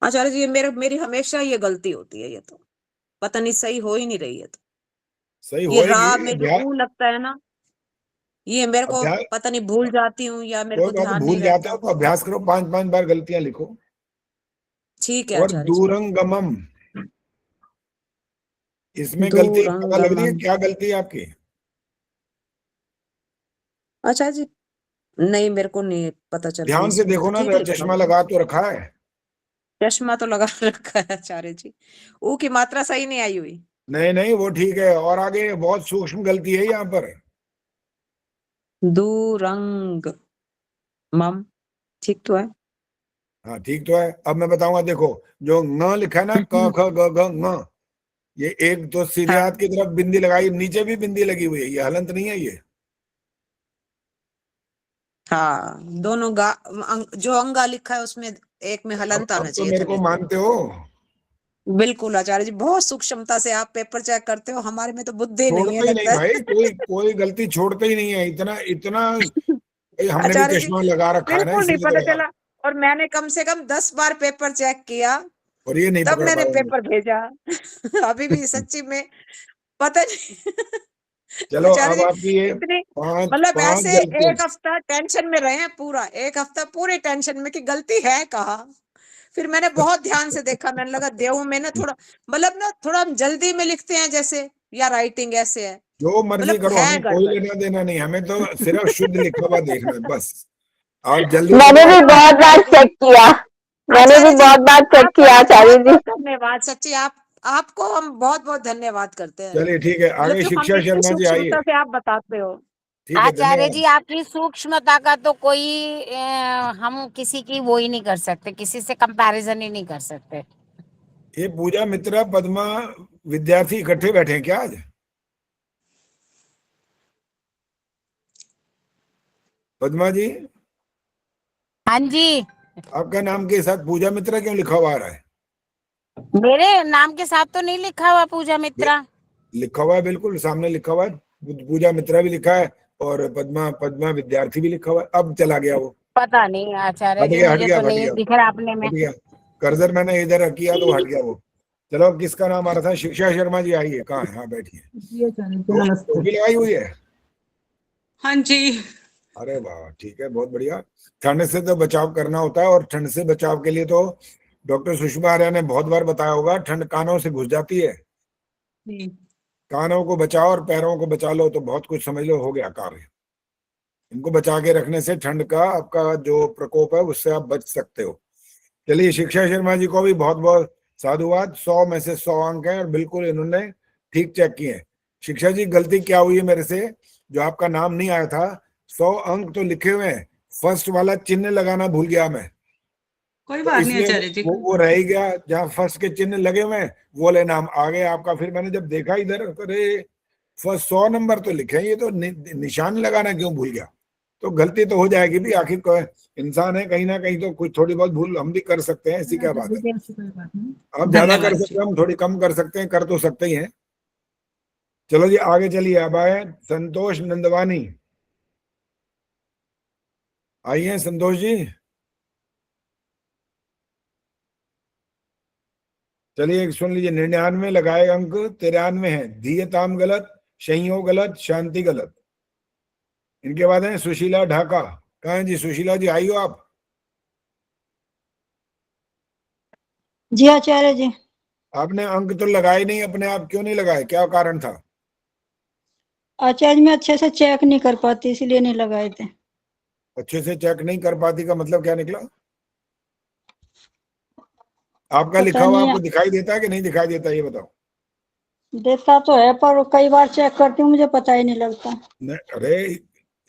आचार्य जी, ये मेरी हमेशा ये गलती होती है, ये तो पता नहीं सही हो ही नहीं रही है। तो सही ये होएगी। रा में जो ऊ लगता है ना, ये मेरे को अभ्यास, पता नहीं भूल जाती हूँ या मेरे कोई को बात, ध्यान नहीं भूल जाते रहता। हो तो अभ्यास करो, 5-5 बार गलतियां लिखो। ठीक है और आचार्य जी। दूरंगमम, इसमें गलती पता लग रही है? दूरंगमम। क्या गलती है आपकी? अच्छा जी, नहीं मेरे को नहीं पता चल रही ध्यान से इसमें, तो देखो ना, ठीक लिखा चश्मा हुआ है। लगा तो रखा है। चश्मा तो लगा रखा है आचार्य जी, ऊ की मात्रा सही नहीं आई हुई। नहीं नहीं, वो ठीक है, और आगे बहुत सूक्ष्म गलती है यहाँ पर। दूरंग मम, ठीक तो है। हाँ ठीक तो है। अब मैं बताऊंगा, देखो जो न लिखा है ना, क ख ग घ ङ, ये एक तो सीधे हाँ। हाथ की तरफ बिंदी लगाई, नीचे भी बिंदी लगी हुई है, ये हलंत नहीं है ये। हाँ, दोनों जो अंगा लिखा है उसमें एक में हलंत आना अब तो चाहिए मेरे था को मेरे मानते हो? को। बिल्कुल आचार्य जी, बहुत सूक्ष्मता से आप पेपर चेक करते हो, हमारे में तो बुद्धि नहीं है छोड़ते ही नहीं लगता भाई, है। कोई गलती छोड़ते ही नहीं है, इतना इतना। भाई हमने भी आचार्य जी, चश्मा लगा रखा है ना, बिल्कुल नहीं इसलिए तो पता लगा। चला। और मैंने कम से कम 10 बार पेपर चेक किया, और ये नहीं तब पकड़ मैंने पाए होंगे। पेपर भेजा। अभी भी सच्ची में पता नहीं। चलो आचार्य अब जी, आपकी ये इतनी पांच मतलब पांच ऐसे गलतियां। एक हफ्ता टेंशन में रहे हैं, पूरा एक हफ्ता पूरे टेंशन में कि गलती है कहाँ। फिर मैंने बहुत ध्यान से देखा, मैंने लगा देव में ना थोड़ा, मतलब ना थोड़ा हम जल्दी में लिखते हैं जैसे, या राइटिंग ऐसे है, जो मर्जी मतलब करो, है हमें कोई गड़बड़। लेना देना नहीं, हमें तो सिर्फ शुद्ध लिखा हुआ देखना है बस। आप जल्दी मैंने करो। भी बहुत बार चेक किया, मैंने भी आचार्य जी, बहुत बार चेक आपका किया ना आचार्य बहुत जी। बहुत धन्यवाद, सच्ची आपको हम बहुत बहुत धन्यवाद करते हैं। चलिए ठीक है, मतलब आगे जो हम शिक्षा इतनी शर्मा जी आइए। सूक्ष्मता से आप बताते हो। ठीक है, आचार्य धन्यवाद। जी, आपकी सूक्ष्मता का तो कोई हम किसी की वो ही नहीं कर सकते, किसी से कंपैरिजन ही नहीं कर सकते। ये पूजा मित्रा पद्मा विद्यार्थी इकट्ठे बैठे हैं क्या आज? पद्मा जी, हाँ जी, आपका नाम के साथ पूजा मित्रा क्यों लिखा हुआ आ रहा है? मेरे नाम के साथ तो नहीं लिखा हुआ पूजा मित्रा। लिखा हुआ है, बिल्कुल सामने लिखा हुआ है, पूजा मित्रा भी लिखा है और पद्मा पद्मा विद्यार्थी भी लिखा हुआ है। अब चला गया वो, पता नहीं आचार्य हट जी, गया हट मुझे गया तो हट नहीं गया दिख रहा अपने में। हट गया। कर्सर मैंने इधर किया तो हट गया वो। चलो, किसका नाम आ रहा था? शिक्षा शर्मा जी आइए, कहाँ है? हाँ बैठिए। टोपी लगाई हुई है? हाँ जी। अरे वाह, ठीक है, बहुत बढ़िया। ठंड से तो बचाव करना होता है, और ठंड से बचाव के लिए तो डॉक्टर सुषमा आर्या ने बहुत बार बताया होगा, ठंड कानों से घुस जाती है। कानों को बचाओ और पैरों को बचा लो तो बहुत कुछ समझ लो, हो गया कार्य। इनको बचा के रखने से ठंड का आपका जो प्रकोप है उससे आप बच सकते हो। चलिए, शिक्षा शर्मा जी को भी बहुत बहुत साधुवाद। 100 में से 100 अंक हैं और बिल्कुल इन्होंने ठीक चेक किए। शिक्षा जी, गलती क्या हुई है मेरे से, जो आपका नाम नहीं आया था? 100 अंक तो लिखे हुए हैं, फर्स्ट वाला चिन्ह लगाना भूल गया मैं, कोई तो बात नहीं इसलिए आचार्य जी। वो रह ही गया। जहाँ फर्स्ट के चिन्ह लगे हुए हैं वो ले नाम आ गया आपका। फिर मैंने जब देखा इधर, अरे फर्स्ट 100 नंबर तो लिखे हैं, ये तो निशान लगाना क्यों भूल गया? तो गलती तो हो जाएगी भी, आखिर कोई इंसान है, कहीं ना कहीं तो कुछ थोड़ी बहुत भूल हम भी कर सकते हैं, ऐसी क्या बात है। आप ज्यादा कर सकते हैं, हम थोड़ी कम कर सकते हैं, कर तो सकते ही हैं। चलो जी आगे चलिए, अब आए संतोष नंदवानी। आइए संतोष जी। चलिए एक सुन लीजिए, 99 लगाए अंक, 93 है। धीयताम गलत, संयोग गलत, शांति गलत। इनके बाद है सुशीला ढाका। कहाँ है जी सुशीला जी, आई हो आप? जी आचार्य जी। आपने अंक तो लगाए नहीं अपने आप, क्यों नहीं लगाए, क्या कारण था? आचार्य मैं अच्छे से चेक नहीं कर पाती इसलिए नहीं लगाए थे। अच्छे से चेक नहीं कर पाती का मतलब क्या निकला? आपका लिखा हुआ नहीं, आपको दिखाई देता है कि नहीं दिखाई देता, ये बताओ। देता तो है पर कई बार चेक करती हूँ मुझे पता ही नहीं लगता। नहीं, अरे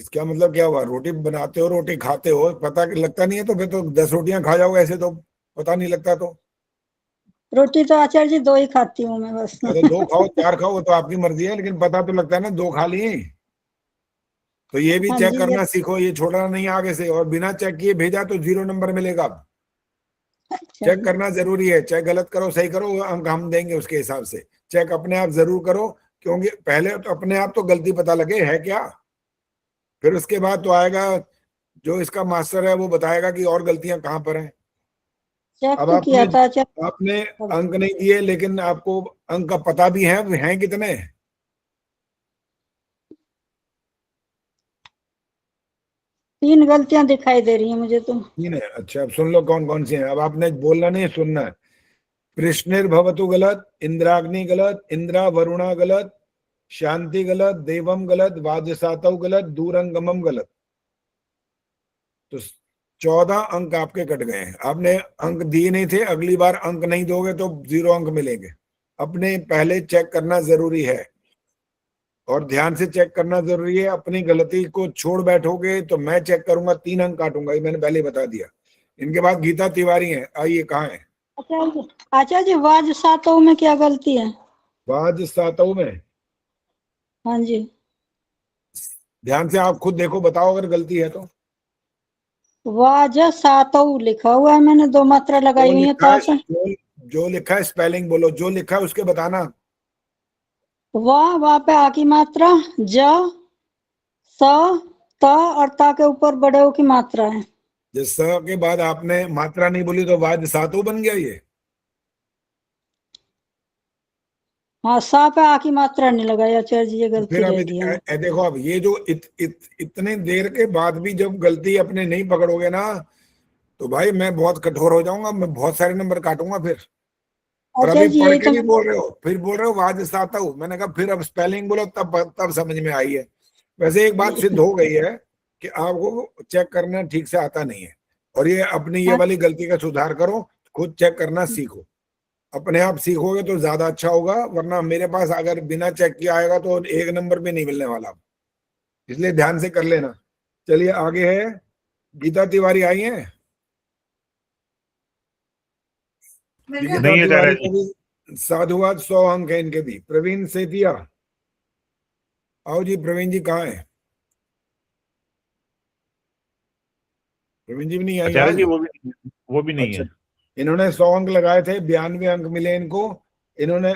इसका मतलब क्या हुआ? रोटी बनाते हो, रोटी खाते हो, पता लगता नहीं है तो फिर तो 10 रोटियां खा जाओगे, ऐसे तो पता नहीं लगता। तो रोटी तो आचार्य जी 2 ही खाती हूँ मैं बस। अरे 2 खाओ 4 खाओ, वो तो आपकी मर्जी है, लेकिन पता तो लगता है ना 2 खा लिए। तो ये भी हाँ चेक जी, करना सीखो, ये छोड़ना नहीं आगे से। और बिना चेक किए भेजा तो 0 नंबर मिलेगा। चेक करना जरूरी है, चाहे गलत करो सही करो, वो अंक हम देंगे उसके हिसाब से। चेक अपने आप जरूर करो, क्योंकि पहले तो अपने आप तो गलती पता लगे है क्या, फिर उसके बाद तो आएगा जो इसका मास्टर है वो बताएगा कि और गलतियां कहाँ पर हैं। चेक अब तो किया था आचार्य। आपने अंक नहीं दिए, लेकिन आपको अंक का पता भी है, हैं कितने? 3 गलतियां दिखाई दे रही हैं मुझे तो। 3 है। अच्छा, अब सुन लो कौन कौन सी हैं। अब आपने बोलना नहीं, सुनना है। कृष्णिर्भवतु गलत, इंद्राग्नि गलत, इंद्रा वरुणा गलत, शांति गलत, देवम गलत, वाजसातव गलत, दूरंगमम गलत। तो 14 अंक आपके कट गए हैं। आपने अंक दिए नहीं थे, अगली बार अंक नहीं दोगे तो 0 अंक मिलेंगे। अपने पहले चेक करना जरूरी है, और ध्यान से चेक करना जरूरी है। अपनी गलती को छोड़ बैठोगे तो मैं चेक करूंगा, 3 अंक काटूंगा, ये मैंने पहले बता दिया। इनके बाद गीता तिवारी है, आइए कहाँ है? आचार्य जी वाज सातों में क्या गलती है? वाजसातव में? हाँ जी। ध्यान से आप खुद देखो, बताओ अगर गलती है तो। वाज सातों लिखा हुआ है, मैंने 2 मात्रा लगाई हुई है जो लिखा है स्पेलिंग बोलो, जो लिखा है उसके बताना। वहाँ पे आ की मात्रा, ज स त और ता के ऊपर बड़े ओ की मात्रा है। जिस स के बाद आपने मात्रा नहीं बोली तो वाजसातव बन गया ये। हाँ, सा पे आ की मात्रा नहीं लगाई आचार्य जी, ये गलती फिर अब रह गई है। देखो, अब ये जो इतने देर के बाद भी जब गलती अपने नहीं पकड़ोगे ना, तो भाई मैं बहुत कठोर हो जाऊंगा, मैं बहुत सारे नंबर काटूंगा फिर। और अभी आचार्य जी पढ़ यही के तो भी बोल रहे हो, फिर बोल रहे हो वाजसातव। मैंने कहा फिर अब स्पेलिंग बोलो, तब समझ में आई है। वैसे एक बात सिद्ध हो गई है कि आपको चेक करना ठीक से आता नहीं है, और ये अपनी ये वाली गलती का सुधार करो, खुद चेक करना सीखो। अपने आप सीखोगे तो ज्यादा अच्छा होगा, वरना मेरे पास अगर बिना चेक किया आएगा तो 1 नंबर भी नहीं मिलने वाला। इसलिए ध्यान से कर लेना। चलिए आगे है, गीता तिवारी आई है। गीता नहीं है तिवारी आचार्य को भी साधुवाद 100 अंक है इनके भी। प्रवीण सेतिया, आओ जी। प्रवीण जी कहाँ है? प्रवीण जी भी नहीं आई आचार्य आज? जी वो भी नहीं अच्छा, है। इन्होंने 100 अंक लगाए थे, 92 अंक मिले इनको। इन्होंने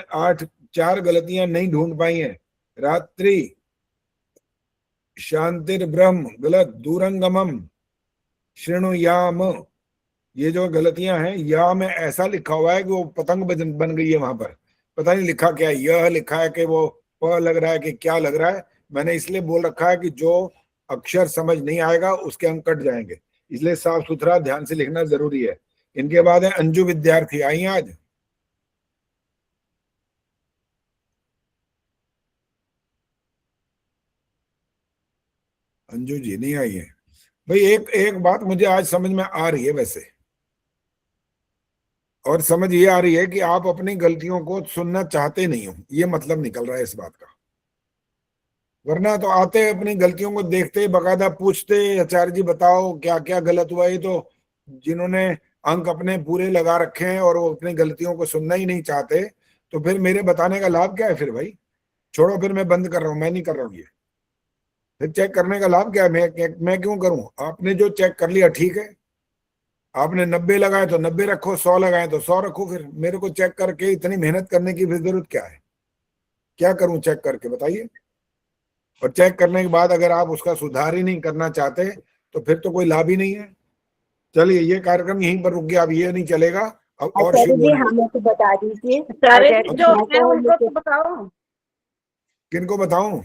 4 गलतियां नहीं ढूंढ पाई हैं। रात्रि, शांतिर ब्रह्म गलत, दूरंगमम, श्रृणुयाम, ये जो गलतियां हैं, या में ऐसा लिखा हुआ है कि वो पतंग बन गई है वहां पर। पता नहीं लिखा क्या है, यह लिखा है कि वो प लग रहा है कि क्या लग रहा है। मैंने इसलिए बोल रखा है कि जो अक्षर समझ नहीं आएगा उसके अंक कट जाएंगे, इसलिए साफ सुथरा ध्यान से लिखना जरूरी है। इनके बाद है अंजू विद्यार्थी, आई हैं आज? अंजू जी नहीं आई है। भाई एक बात मुझे आज समझ में आ रही है वैसे, और समझ ये आ रही है कि आप अपनी गलतियों को सुनना चाहते नहीं हो, ये मतलब निकल रहा है इस बात का। वरना तो आते अपनी गलतियों को देखते, बकायदा पूछते, आचार्य जी बताओ क्या क्या गलत हुआ। ये तो जिन्होंने अंक अपने पूरे लगा रखे हैं और वो अपनी गलतियों को सुनना ही नहीं चाहते, तो फिर मेरे बताने का लाभ क्या है? फिर भाई छोड़ो, फिर मैं बंद कर रहा हूँ, मैं नहीं कर रहा हूँ ये। फिर चेक करने का लाभ क्या है? मैं क्यों करूं? आपने जो चेक कर लिया ठीक है, आपने 90 लगाए तो 90 रखो, 100 लगाए तो 100 रखो। फिर मेरे को चेक करके इतनी मेहनत करने की फिर जरूरत क्या है? क्या करूं चेक करके, बताइए। और चेक करने के बाद अगर आप उसका सुधार ही नहीं करना चाहते तो फिर तो कोई लाभ ही नहीं है। चलिए ये कार्यक्रम यहीं पर रुक गया, अब ये नहीं चलेगा, अब और आचार्य शुभ जी होने लगे। हमें तो बता दीजिए। आचार्य जी अगर जो मैं है तो उनको तो लेके- बताओ। किनको बताऊं?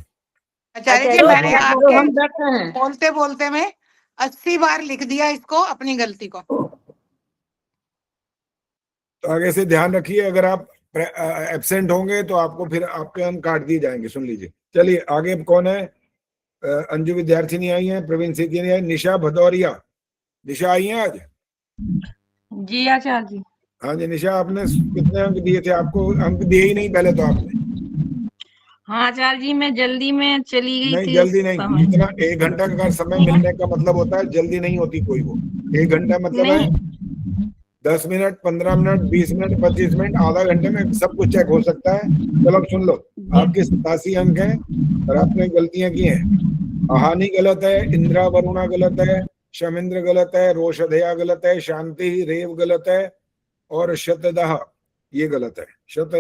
आचार्य जी आचार्य मैंने जी, जो आपके हम बैठे हैं बोलते बोलते में 80 बार लिख दिया इसको, अपनी गलती को। तो आगे से ध्यान रखिए, अगर आप एब्सेंट होंगे तो आपको फिर आपके अंक काट दिए जाएंगे। सुन लीजिए। चलिए आगे अब कौन है? अंजू विद्यार्थिनी आई है, प्रवीण सेठी आई है, निशा भदौरिया। निशा आई है आज? जी आचार्य जी। हाँ जी निशा, आपने कितने अंक दिए थे? आपको अंक दिए ही नहीं पहले तो आपने। हाँ आचार्य जी, मैं जल्दी में चली गई नहीं थी जल्दी उस नहीं, समय। इतना 1 घंटा का समय मिलने का मतलब होता है जल्दी नहीं होती कोई। वो 1 घंटा मतलब है 10 मिनट, 15 मिनट, 20 मिनट, 25 मिनट, आधा घंटे में सब कुछ चेक हो सकता है। चलो अब सुन लो, आपके 87 अंक हैं और आपने गलतियां की हैं। अहानी गलत है, इंद्रा वरुणा गलत है, शमिंद्र गलत है, रोषधया गलत है, शांति रेव गलत है, और शतदह ये गलत है। शत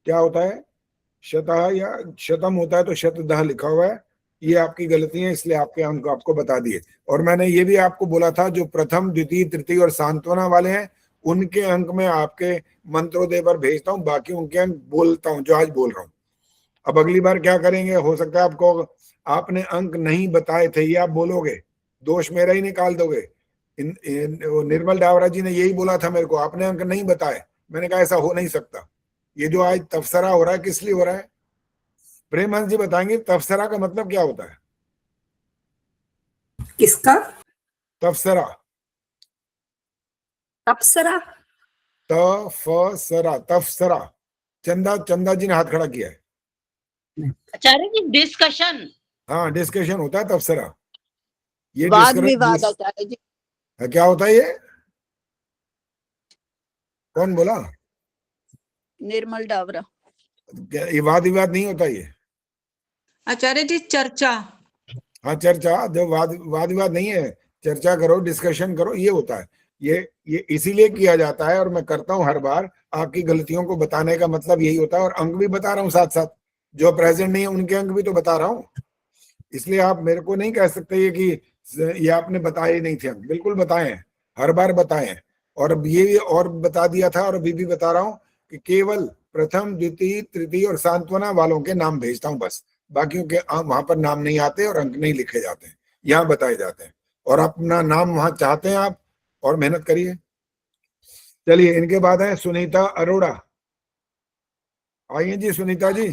क्या होता है? शतः या शतम होता है तो शतदह लिखा हुआ है। ये आपकी गलती है, इसलिए आपके अंक आपको बता दिए। और मैंने ये भी आपको बोला था, जो प्रथम, द्वितीय, तृतीय और सांत्वना वाले हैं उनके अंक में आपके मंत्रोदय पर भेजता हूँ, बाकी उनके अंक बोलता हूँ जो आज बोल रहा हूँ। अब अगली बार क्या करेंगे, हो सकता है आपको, आपने अंक नहीं बताए थे ये आप बोलोगे, दोष मेरा ही निकाल दोगे। निर्मल डावरा जी ने यही बोला था मेरे को, आपने अंक नहीं बताए। मैंने कहा ऐसा हो नहीं सकता। ये जो आज तबसरा हो रहा है किस लिए हो रहा है? प्रेमहंस जी बताएंगे तबसरा का मतलब क्या होता है? किसका? तबसरा। अप्सरा। तफसरा, तफसरा। चंदा जी ने हाथ खड़ा किया है। आचार्य जी डिस्कशन। हाँ डिस्कशन होता है तबसरा। ये वाद विवाद आचार्य जी। क्या होता है ये? कौन बोला? निर्मल डावरा। ये वाद विवाद नहीं होता ये। आचार्य जी चर्चा। हाँ चर्चा, जो वाद विवाद नहीं है, चर्चा करो, डिस्कशन करो, ये होता है। ये इसीलिए किया जाता है और मैं करता हूँ हर बार। आपकी गलतियों को बताने का मतलब यही होता है, और अंक भी बता रहा हूँ साथ साथ। जो प्रेजेंट नहीं है उनके अंक भी तो बता रहा हूँ। इसलिए आप मेरे को नहीं कह सकते ये कि ये आपने बताए नहीं थे अंक। बिल्कुल बताए हैं, हर बार बताए हैं। और ये और बता दिया था और अभी भी बता रहा हूँ कि केवल प्रथम, द्वितीय, तृतीय और सांत्वना वालों के नाम भेजता हूँ बस। बाकियों के वहां पर नाम नहीं आते और अंक नहीं लिखे जाते हैं, यहाँ बताए जाते हैं। और अपना नाम वहां चाहते हैं आप, और मेहनत करिए। चलिए इनके बाद है सुनीता अरोड़ा। आइए जी सुनीता जी।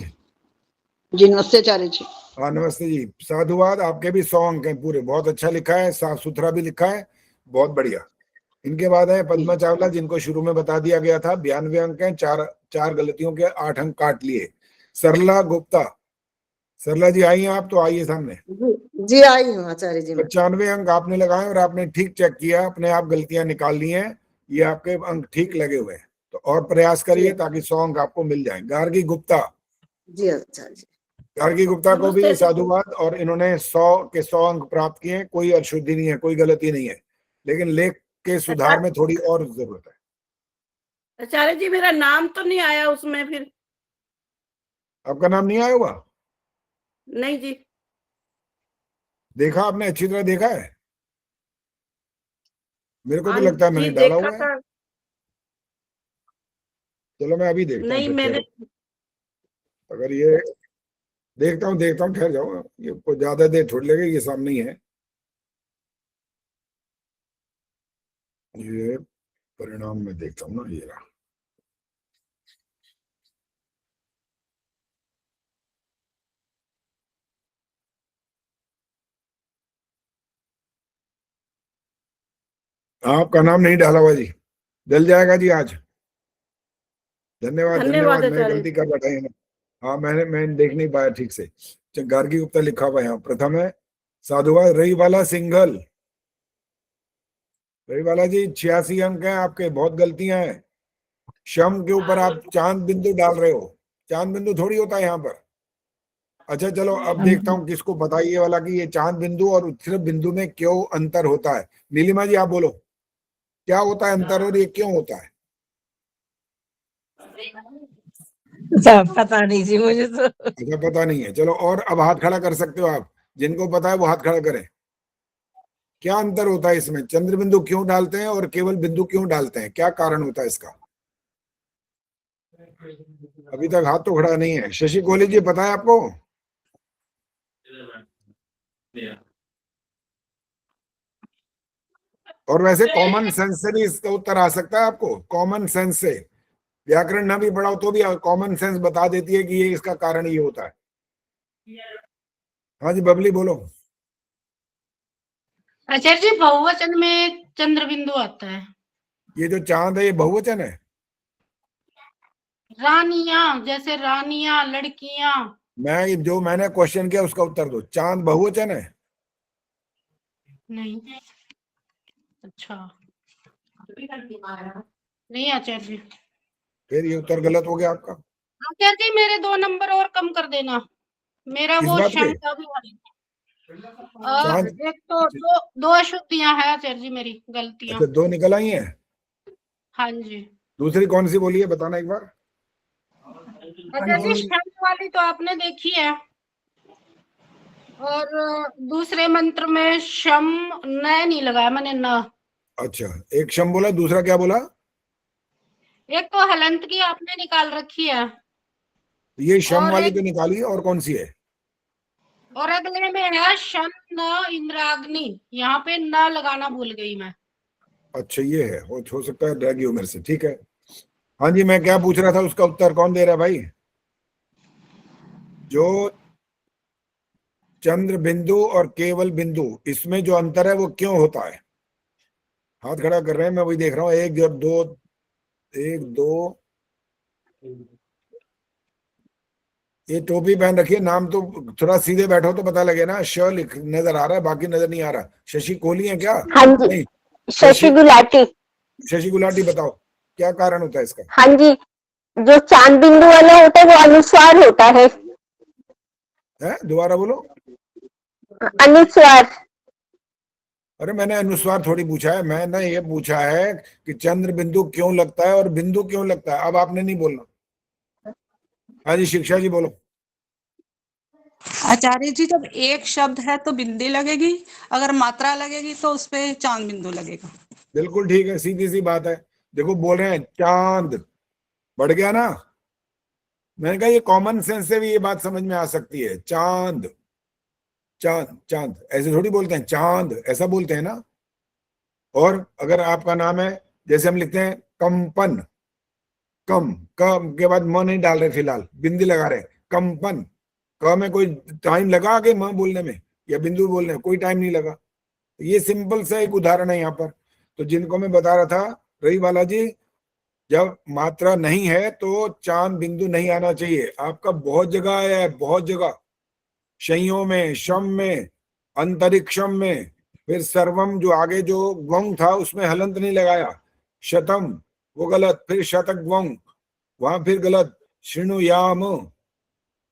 जी नमस्ते आचार्य जी। हाँ नमस्ते जी। साधुवाद, आपके भी 100 अंक हैं पूरे। बहुत अच्छा लिखा है, साफ सुथरा भी लिखा है, बहुत बढ़िया। इनके बाद है पद्मा चावला, जिनको शुरू में बता दिया गया था। 92 अंक हैं, चार गलतियों के 8 अंक काट लिए। सरला गुप्ता। सरला जी आई हैं आप? तो आइए सामने। जी आई हूँ आचार्य जी। 95 अंक आपने लगाए और आपने ठीक चेक किया, अपने आप गलतियां निकाल ली हैं। ये आपके अंक ठीक लगे हुए हैं, तो और प्रयास करिए ताकि 100 अंक आपको मिल जाए। गार्गी गुप्ता। जी आचार्य जी। गार्गी गुप्ता को भी साधुवाद, और इन्होंने 100 के 100 अंक प्राप्त किए। कोई अशुद्धि नहीं है, कोई गलती नहीं है, लेकिन लेख के सुधार में थोड़ी और जरूरत है। आचार्य जी मेरा नाम तो नहीं आया उसमें फिर? आपका नाम नहीं आया हुआ? नहीं जी। देखा आपने? अच्छी तरह देखा है? मेरे को तो हाँ लगता है मैंने जी, डाला देखा हुआ है। था। चलो मैं अभी देखता हूँ। नहीं मैंने। अगर ये देखता हूँ, ठहर जाओ, ये कोई ज्यादा देर थोड़ी लगेगी, ये सामने ही है। ये परिणाम में देखता हूँ ना, ये रहा। आपका नाम नहीं डाला हुआ जी, डल जाएगा जी आज। धन्यवाद धन्यवाद। मैं गलती कर बैठा है। हाँ मैं देख नहीं पाया ठीक से। गार्गी गुप्ता लिखा हुआ है यहाँ। प्रथम है साधुवाद रही वाला सिंघल। रही वाला जी 86 अंक हैं आपके, बहुत गलतियां हैं। शम के ऊपर आप चांद बिंदु डाल रहे हो, चांद बिंदु थोड़ी होता है यहाँ पर। अच्छा चलो अब देखता हूँ किसको बताइए वाला कि ये चांद बिंदु और उत्सर्ग बिंदु में क्यों अंतर होता है। नीलिमा जी आप बोलो, क्या होता है अंतर और ये क्यों होता है? पता नहीं जी मुझे तो। अच्छा पता नहीं है, चलो। और अब हाथ खड़ा कर सकते हो आप, जिनको पता है वो हाथ खड़ा करें। क्या अंतर होता है इसमें? चंद्र बिंदु क्यों डालते हैं और केवल बिंदु क्यों डालते हैं? क्या कारण होता है इसका? अभी तक हाथ तो खड़ा नहीं है। शशि कोहली जी, पता है आपको? और वैसे कॉमन सेंस से भी इसका उत्तर आ सकता है आपको। कॉमन सेंस से, व्याकरण ना भी पढ़ाओ तो भी कॉमन सेंस बता देती है कि ये इसका कारण ये होता है। हाँ जी बबली बोलो। आचार्य जी, बहुवचन में चंद्र बिंदु आता है। ये जो चांद है ये बहुवचन है? रानियां, जैसे रानियां, लड़कियां। मैंने क्वेश्चन किया उसका उत्तर दो। चांद बहुवचन है? नहीं। अच्छा, नहीं आचार्य जी। फिर ये उत्तर गलत हो गया आपका। आचार्य जी, मेरे 2 नंबर और कम कर देना। मेरा किस वो बात पे? शम का भी एक तो दो अशुद्धियां है आचार्य जी, मेरी गलतियां। अच्छा, 2 निकल आई हैं। हाँ जी। दूसरी कौन सी बोली है, बताना एक बार। आचार्य जी, शम वाली तो आपने देखी है, और दूसरे मंत्र में शम न नहीं लगाया मैंने, न। अच्छा, एक शम बोला, दूसरा क्या बोला? एक तो हलंत की आपने निकाल रखी है। ये शम और वाली तो निकाली, और कौन सी है? और अगले में है शन न इंद्राग्नि, यहाँ पे न लगाना भूल गई मैं। अच्छा ये है, हो सकता है रह गई हो मेरे से। ठीक है। हाँ जी, मैं क्या पूछ रहा था उसका उत्तर कौन दे रहा है भाई? जो चंद्र बिंदु और केवल बिंदु, इसमें जो अंतर है वो क्यों होता है? हाथ खड़ा कर रहे हैं, मैं वही देख रहा हूँ। 1 2 1 2। ये टोपी पहन रखी है, नाम तो थोड़ा सीधे बैठो तो पता लगे ना। श लिख नजर आ रहा है, बाकी नजर नहीं आ रहा। शशि कोहली है क्या? हाँ जी, नहीं, शशि गुलाटी। शशि गुलाटी, बताओ क्या कारण होता है इसका? हाँ जी, जो चांद बिंदु वाला होता है वो अनुस्वार होता है। दोबारा बोलो। अनुस्वार। अरे मैंने अनुस्वार थोड़ी पूछा है, मैंने ये पूछा है कि चंद्र बिंदु क्यों लगता है और बिंदु क्यों लगता है। अब आपने नहीं बोलना। हाँ जी शिक्षा जी बोलो। आचार्य जी, जब एक शब्द है तो बिंदी लगेगी, अगर मात्रा लगेगी तो उसपे चांद बिंदु लगेगा। बिल्कुल ठीक है, सीधी सी बात है। देखो बोल रहे हैं चांद, बढ़ गया ना। मैंने कहा ये कॉमन सेंस से भी ये बात समझ में आ सकती है। चांद, चांद, चांद ऐसे थोड़ी बोलते हैं, चांद ऐसा बोलते हैं ना। और अगर आपका नाम है, जैसे हम लिखते हैं कंपन, कम के बाद म नहीं डाल रहे, फिलहाल बिंदी लगा रहे, कंपन। क में कोई टाइम लगा आगे म बोलने में या बिंदु बोलने में? कोई टाइम नहीं लगा। ये सिंपल सा एक उदाहरण है यहाँ पर। तो जिनको मैं बता रहा था, रही वाला जी, जब मात्रा नहीं है तो चांद बिंदु नहीं आना चाहिए। आपका बहुत जगह है, बहुत जगह, शयों में, शम में, अंतरिक्षम में। फिर सर्वम जो आगे जो ग्वंग था उसमें हलंत नहीं लगाया। शतम वो गलत, फिर शतक ग्वंग वहां फिर गलत, श्रृणुयाम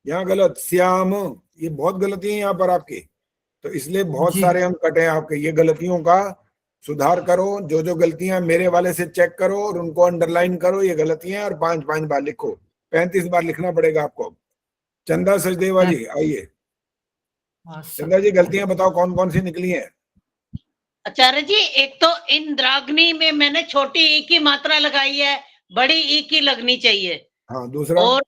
यहाँ गलत, श्याम, ये बहुत गलती है यहाँ पर आपकी। तो इसलिए बहुत सारे अंक कटे हैं आपके। ये गलतियों का सुधार करो। जो गलतियां मेरे वाले से चेक करो और उनको अंडरलाइन करो, ये गलतियां, और 5 बार लिखो। 35 बार लिखना पड़ेगा आपको। चंदा सचदेवा जी आइए। चंदा जी गलतियां बताओ कौन कौन सी निकली हैं? आचार्य जी, एक तो इंद्राग्नि में मैंने छोटी ई की मात्रा लगाई है, बड़ी ई की लगनी चाहिए। हाँ, दूसरा? और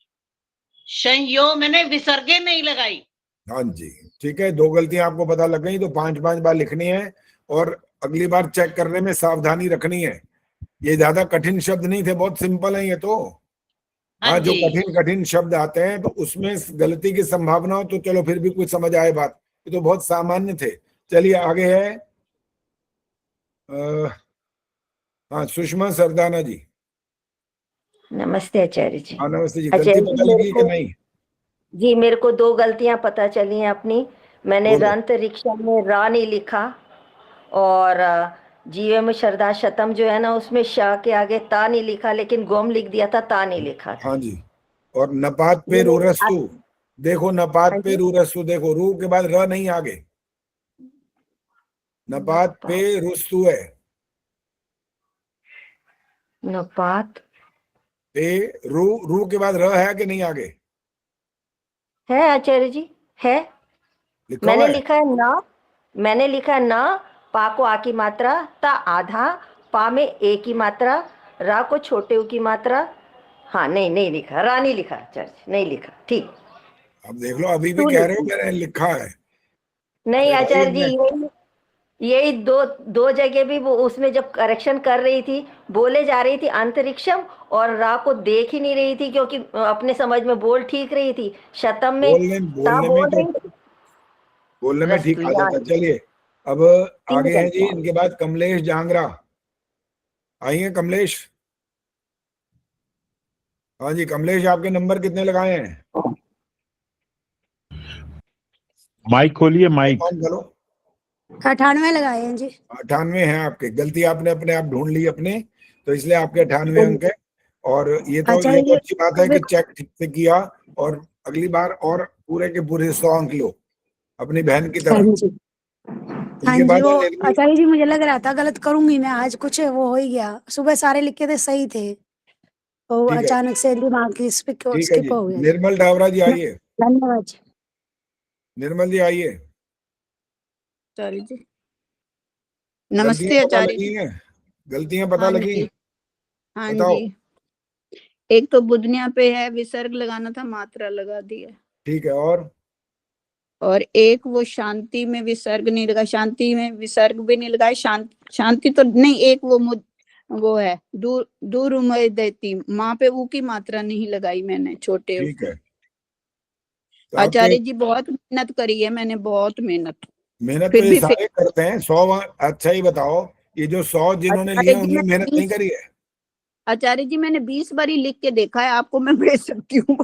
संयोग मैंने विसर्गे नहीं लगाई। हाँ जी, ठीक है। 2 गलतियां आपको पता लग गई, तो 5 बार लिखनी है और अगली बार चेक करने में सावधानी रखनी है। ये ज्यादा कठिन शब्द नहीं थे, बहुत सिंपल है ये तो। हाँ, जो कठिन शब्द आते हैं तो उसमें गलती की संभावना हो तो चलो फिर भी कुछ समझ आए बात। ये तो बहुत सामान्य थे। चलिए आगे है। हाँ, सुषमा सरदाना जी। नमस्ते आचार्य जी। हाँ नमस्ते जी। गलती पता लगी कि नहीं? जी, मेरे को 2 गलतियां पता चली हैं अपनी। मैंने रंत रिक्शा में रा नहीं लिखा, और जीवे में श्रद्धा शतम जो है ना उसमें श के आगे ता नहीं लिखा, लेकिन गोम लिख दिया था, ता नहीं लिखा। हाँ जी। और नपात पे रूरस्तु, देखो नपात पे रूरस्तु, देखो रू के बाद र नहीं आगे, नपात पे रुस्तु है। नपात पे रू के बाद र है कि नहीं आगे? है आचार्य जी, है। मैंने लिखा है ना, मैंने लिखा है ना, पा को आ की मात्रा, ता आधा, पा में ए की मात्रा, रा को छोटे ऊ की मात्रा। हाँ नहीं लिखा, रा नहीं लिखा आचार्य जी, नहीं लिखा। ठीक, अब देख लो, अभी भी कह रहे हो मैंने लिखा है। नहीं आचार्य जी, यही दो जगह भी वो उसमें जब करेक्शन कर रही थी, बोले जा रही थी अंतरिक्षम, और रा को देख ही नहीं रही थी, क्योंकि अपने समझ में बोल ठीक रही थी। शतम में बोलने में ठीक आ जाता। चलिए अब आगे हैं जी, इनके बाद कमलेश जांगरा। आइए कमलेश। हाँ जी कमलेश, आपके नंबर कितने लगाए हैं? माइक खोलिए, माइक। 98 लगाए हैं जी। 98 हैं आपके। गलती आपने अपने आप ढूंढ ली अपने, तो इसलिए आपके 98 अंक है। और ये तो अच्छी बात है कि चेक ठीक से किया, और अगली बार और पूरे के पूरे 100 अंक लो अपनी बहन की तरह। हाँ जी, वो आचार्य जी मुझे लग रहा था गलत करूंगी मैं आज, कुछ वो हो ही गया। सुबह सारे लिखे थे सही थे, तो अचानक से दिमाग की स्किप हो गया। निर्मल डावरा जी आइए। धन्यवाद जी। निर्मल जी आइए। आचार्य जी नमस्ते आचार्य जी। गलतियां पता लगी? हाँ जी, एक तो बुधनिया पे है विसर्ग लगाना था, मात्रा लगा दी है। ठीक है। और एक वो शांति में विसर्ग नहीं लगा, शांति में विसर्ग भी नहीं लगाए, शांति तो नहीं, एक वो है दूर उमय देती माँ पे ऊ की मात्रा नहीं लगाई मैंने, छोटे। ठीक है। तो आचार्य जी बहुत मेहनत करी है मैंने, बहुत मेहनत तो ये सारे करते हैं। 100। अच्छा ही बताओ, ये जो 100 जिन्होंने लिए उन्होंने मेहनत नहीं करी है? आचार्य जी मैंने 20 बार लिख के देखा है, आपको मैं भेज सकती हूँ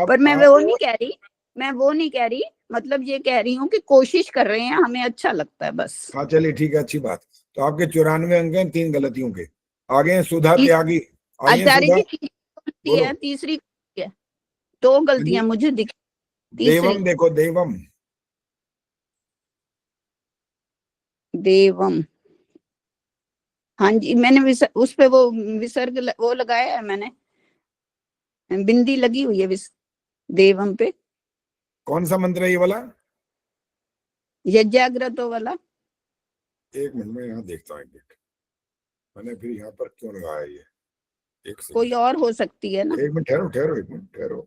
पर मैं वो नहीं कह रही, मतलब ये कह रही हूँ कि कोशिश कर रहे हैं, हमें अच्छा लगता है बस। हाँ चलिए ठीक है, अच्छी बात। तो आपके 94 अंक हैं 3 गलतियों के। आगे हैं सुधा त्यागी। आचार्य जी है तीसरी है, 2 गलतियां मुझे दिखी। देवम देखो, देवम हाँ जी, मैंने उस पे वो विसर्ग वो लगाया है मैंने, बिंदी लगी हुई है देवम पे। कौन सा मंत्र है ये वाला? यज्ञाग्रतो वाला। एक मिनट में यहाँ देखता हूँ, मैंने फिर यहाँ पर क्यों लगाया ये? एक कोई और हो सकती है ना। एक मिनट ठहरो,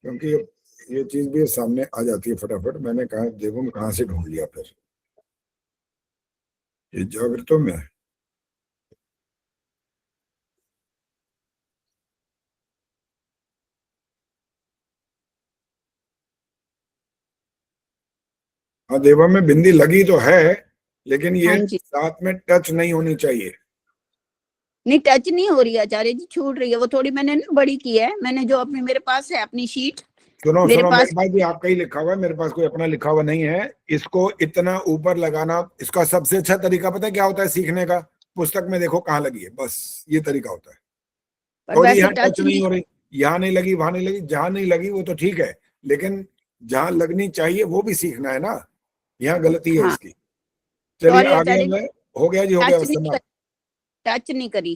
क्योंकि ये चीज भी सामने आ जाती है फटाफट। मैंने कहा देवम कहाँ से ढूंढ लिया फिर? ये जागृतों में है। हाँ देवम में बिंदी लगी तो है, लेकिन ये साथ में टच नहीं होनी चाहिए। नहीं टच नहीं हो रही आचार्य जी, छूट रही है वो थोड़ी। मैंने ना बड़ी की है, मैंने जो अपनी मेरे पास है अपनी शीट। सुनो मेरे पास भी आपका ही लिखा हुआ है, मेरे पास कोई अपना लिखा हुआ नहीं है। इसको इतना ऊपर लगाना, इसका सबसे अच्छा तरीका पता है क्या होता है सीखने का? पुस्तक में देखो कहाँ लगी है, बस ये तरीका होता है। और यहाँ टच नहीं हो रही, यहाँ नहीं लगी, वहां नहीं लगी, जहां नहीं लगी वो तो ठीक है, लेकिन जहां लगनी चाहिए वो भी सीखना है ना। यहाँ गलती है इसकी। चलिए आगे में हो गया जी, हो गया। टच नहीं करी।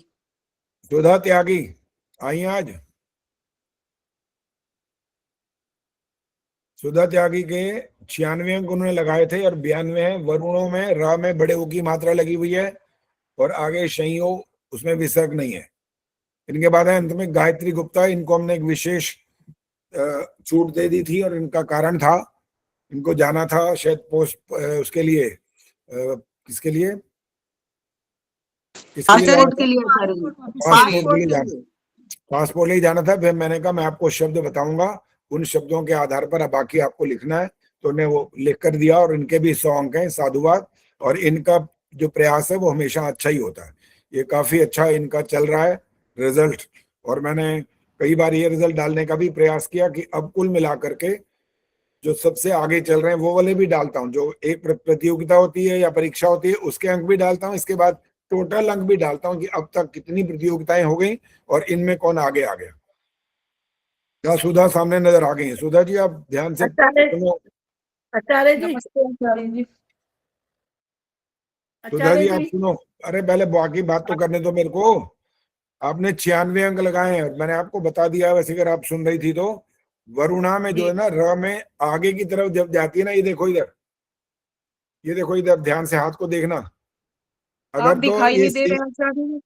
सुधा त्यागी आइए आज। सुधा त्यागी के 96 अंक उन्होंने लगाए थे, और 92 है। वरुणों में रा में बड़े ऊ की मात्रा लगी हुई है, और आगे शइयो उसमें विसर्ग नहीं है। इनके बाद है अंत में गायत्री गुप्ता। इनको हमने एक विशेष छूट दे दी थी, और इनका कारण था, इनको जाना था शायद पोस्ट उसके लिए, किसके लिए? पासपोर्ट के लिए पासपोर्ट ले जाना था। फिर मैंने कहा मैं आपको शब्द बताऊंगा, उन शब्दों के आधार पर बाकी आपको लिखना है। तो उन्हें वो लिख कर दिया, और इनके भी 100 अंक हैं। साधुवाद। और इनका जो प्रयास है वो हमेशा अच्छा ही होता है। ये काफी अच्छा इनका चल रहा है रिजल्ट। और मैंने कई बार ये रिजल्ट डालने का भी प्रयास किया कि अब कुल मिलाकर के जो सबसे आगे चल रहे हैं वो वाले भी डालता हूँ। जो एक प्रतियोगिता होती है या परीक्षा होती है उसके अंक भी डालता हूँ, इसके बाद टोटल अंक भी डालता हूँ कि अब तक कितनी प्रतियोगिताएं हो गई और इनमें कौन आगे आ गया। क्या सुधा सामने नजर आ गई है? सुधा जी आप ध्यान से आचार्य जी। सुधा जी आप सुनो। अरे पहले बाकी बात तो करने दो मेरे को। आपने 96 अंक लगाए हैं, मैंने आपको बता दिया। वैसे अगर आप सुन रही थी तो वरुणा में जो है ना, र में आगे की तरफ जब जाती है ना, ये देखो इधर, ये देखो इधर ध्यान से हाथ को देखना। आप अगर तो दिखाई ये नहीं दे रहे हैं आचार्य जी।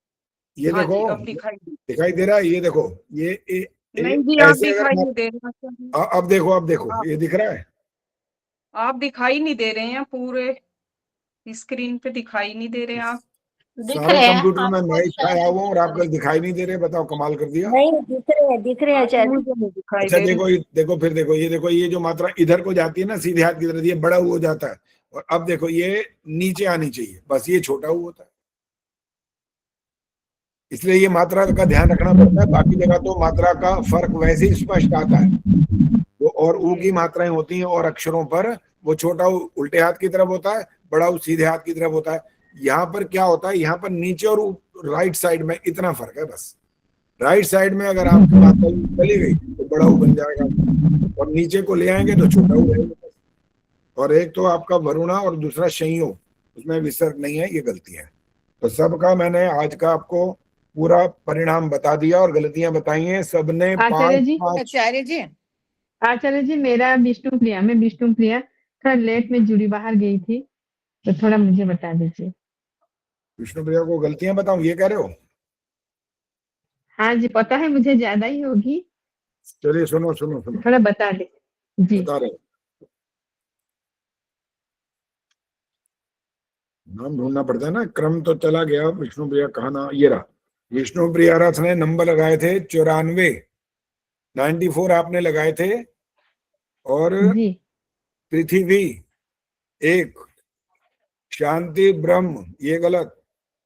ये हाँ जी, देखो अब दिखाई दे रहा है, ये देखो ये नहीं जी, आप ऐसे अगर दिखाई नहीं दे रहे हैं आचार्य जी। अब देखो ये दिख रहा है। आप दिखाई नहीं दे रहे हैं, पूरे स्क्रीन पे दिखाई नहीं दे रहे हैं आप। सारे कंप्यूटर में मैं छाया हुआ हूँ और आप लोग दिखाई नहीं दे रहे, बताओ कमाल कर दिया। नहीं दिख रहे हैं आचार्य जी। मुझे नहीं दिखाई अच्छा दे रहे। देखो फिर देखो ये जो मात्रा इधर को जाती है ना सीधे हाथ की तरफ, ये बड़ा हो जाता है, और अब देखो ये नीचे आनी चाहिए, बस ये छोटा हुआ होता है। इसलिए ये मात्रा का ध्यान रखना पड़ता है। बाकी जगह तो मात्रा का फर्क वैसे ही स्पष्ट आता है। वो और ऊ की मात्राएं होती हैं और अक्षरों पर, वो छोटा ऊ उल्टे हाथ की तरफ होता है, बड़ा ऊ सीधे हाथ की तरफ होता है। यहाँ पर क्या होता है, यहाँ पर नीचे और राइट साइड में इतना फर्क है बस। राइट साइड में अगर आपकी मात्रा चली गई तो बड़ा ऊ बन जाएगा, और नीचे को ले आएंगे तो छोटा ऊ रहेगा। और एक तो आपका वरुणा और दूसरा शय्यो, उसमें विसर्ग नहीं है, ये गलती है। तो सबका मैंने आज का आपको पूरा परिणाम बता दिया और गलतियां बताई हैं सबने। आचार्य जी, आचार्य जी मेरा विष्णुप्रिया, मैं विष्णुप्रिया थोड़ा लेट में जुड़ी, बाहर गई थी, तो थोड़ा मुझे बता दीजिए। विष्णुप्रिया को गलतियां बताऊं, ये कह रहे हो? हाँ जी, पता है मुझे ज्यादा ही होगी। चलिए सुनो थोड़ा बता दे जी। बता रहे, नाम ढूंढना पड़ता है ना, क्रम तो चला गया। विष्णुप्रिया कहा ना, ये रहा। विष्णुप्रिया रथ ने नंबर लगाए थे 94, 94 आपने लगाए थे। और पृथ्वी 1, शांति ब्रह्म ये गलत।